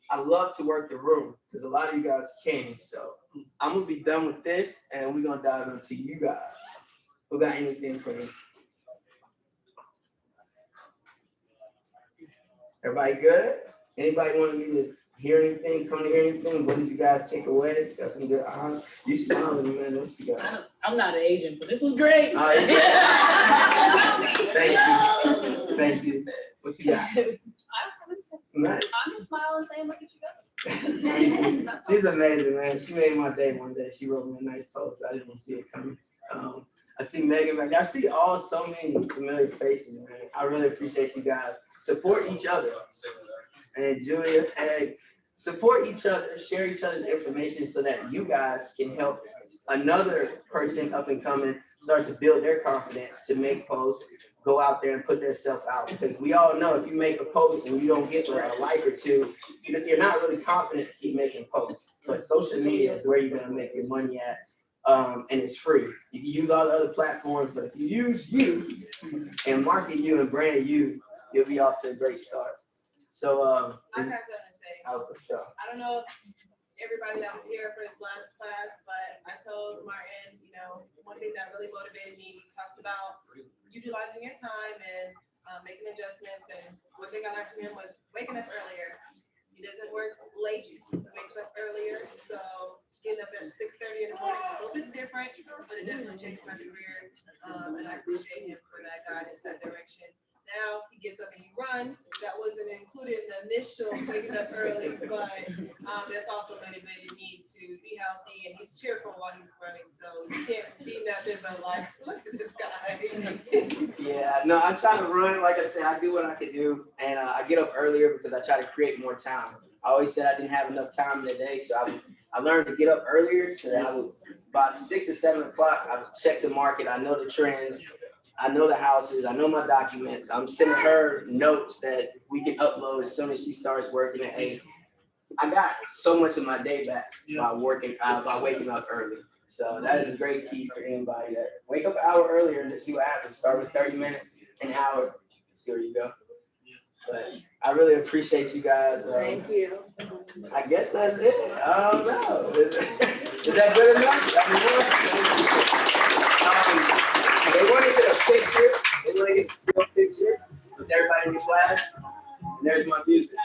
I love to work the room because a lot of you guys came. So I'm gonna be done with this, and we're gonna dive into you guys. Who got anything for me? Everybody good? Anybody want me to hear anything? Come to hear anything? What did you guys take away? Got some good eyes? You smiling, man. What you got? I'm not an agent, but this was great. Thank you. Thank you. What you got? I'm just smiling, saying, look at you go. She's amazing, man. She made my day one day. She wrote me a nice post. I didn't see it coming. I see Megan back there. I see so many familiar faces, man. I really appreciate you guys. Support each other. And Julia, hey, support each other, share each other's information so that you guys can help another person up and coming start to build their confidence to make posts, go out there and put themselves out. Because we all know if you make a post and you don't get a like or two, you're not really confident to keep making posts. But social media is where you're going to make your money at. And it's free. You can use all the other platforms, but if you use you and market you and brand you, you'll be off to a great start. So, I got something to say. I don't know if everybody that was here for his last class, but I told Martin, one thing that really motivated me, we talked about utilizing your time and making adjustments. And one thing I learned from him was waking up earlier. He doesn't work late, he wakes up earlier. So getting up at 6:30 in the morning is a little bit different, but it definitely changed my career. And I appreciate him for that guidance, that direction. Now he gets up and he runs. That wasn't included in the initial waking up early, but that's also motivated me to be healthy, and he's cheerful while he's running. So you can't be nothing but like, look at this guy. Yeah, no, I try to run. Like I said, I do what I can do, and I get up earlier because I try to create more time. I always said I didn't have enough time in the day, so I learned to get up earlier so that I would, by 6 or 7 o'clock, I would check the market. I know the trends. I know the houses. I know my documents. I'm sending her notes that we can upload as soon as she starts working at 8. I got so much of my day back by waking up early. So that is a great key for anybody that wake up an hour earlier and just see what happens. Start with 30 minutes, an hour, see where you go. But I really appreciate you guys. Thank you. I guess that's it. I don't know. Is that good enough? They want to get a picture. They want to get a still picture with everybody in the class. And there's my music.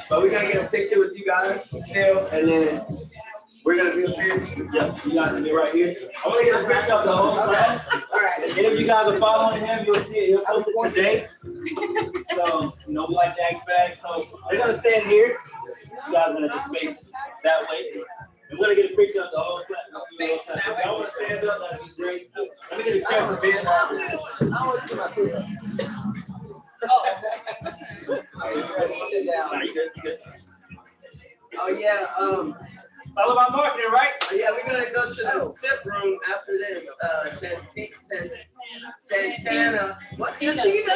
But we're going to get a picture with you guys still, and then we're going to do a picture. Yeah, you guys can be right here. I want to get a picture of the whole class. All right. And if you guys are following him, you'll see it. He'll post it today. So, we like to act back. So, they're going to stand here. You guys are going to just face that way. And we're going to get a picture of the whole class. If y'all want to stand up, that'd be great. Let me get a chair for Ben. I want to see my food. Sit down. Nah, you good, you good. Oh, yeah. It's all about marketing, right? Yeah, we're going to go to the sip room after this. Santina. What's Santina.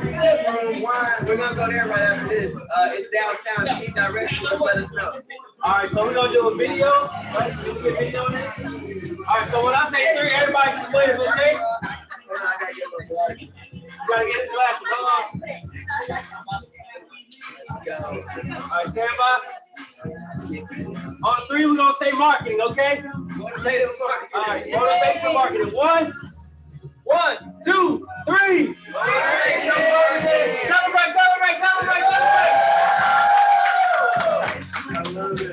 Sip room, wine. We're going to go there right after this. It's downtown. If you need directions, just let us know. All right, so we're going to do a video, right? Can we get a video on this? All right, so when I say 3, everybody just wave, okay? You gotta get his glasses. Hold on. Let's go. All right, stand by. On 3, we're gonna say marketing, okay? Motivational marketing. All right, motivational marketing. 1, 2, 3. Motivational marketing. Celebrate, celebrate, celebrate, celebrate. I love it.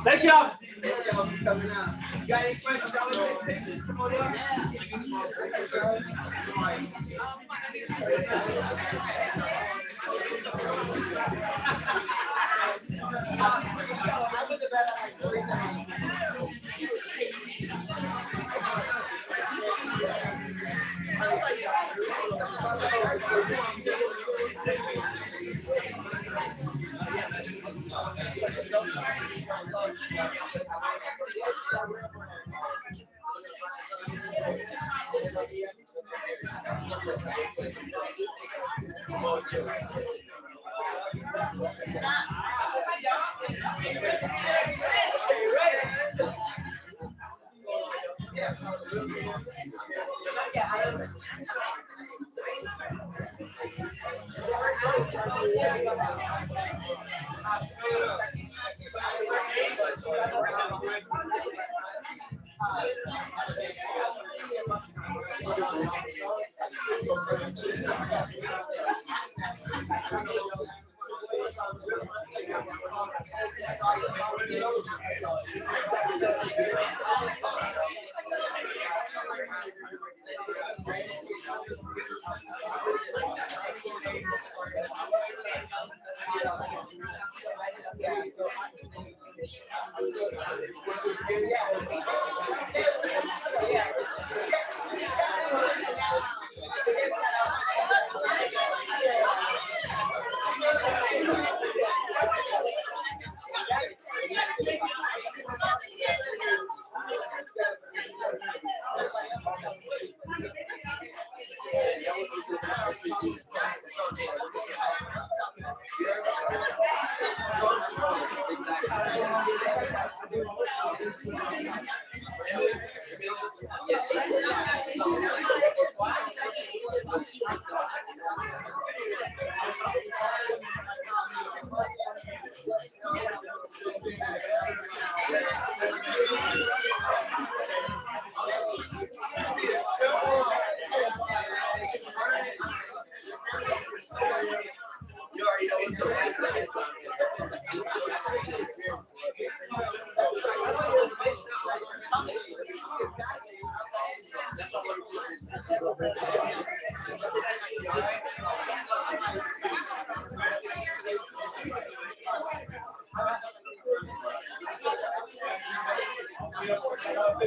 Thank y'all. Coming out. You got any questions? Y'all want to take pictures? Come on in.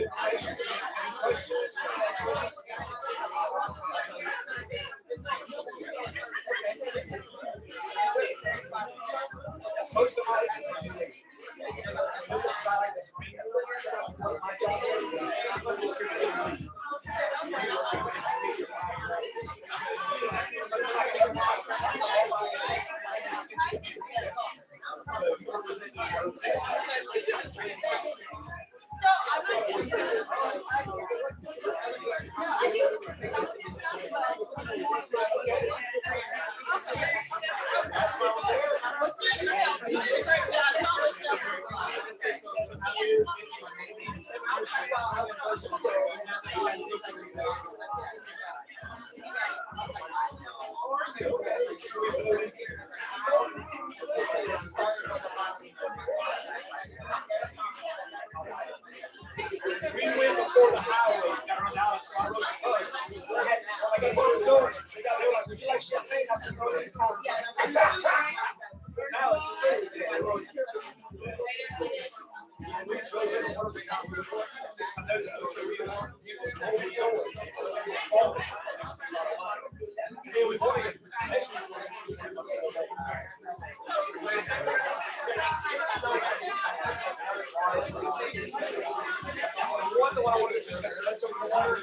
information, questions. Most of my we went before the highway down in Dallas, so I rode the bus. I got to the store, they were like, would you like champagne? I said, no, they can't. Now it's scary. I rode it. We drove in one of the times. I said, I know the OSHA it was one of the next one. One the one I wanted to do better. That's over the water.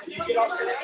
You get upset.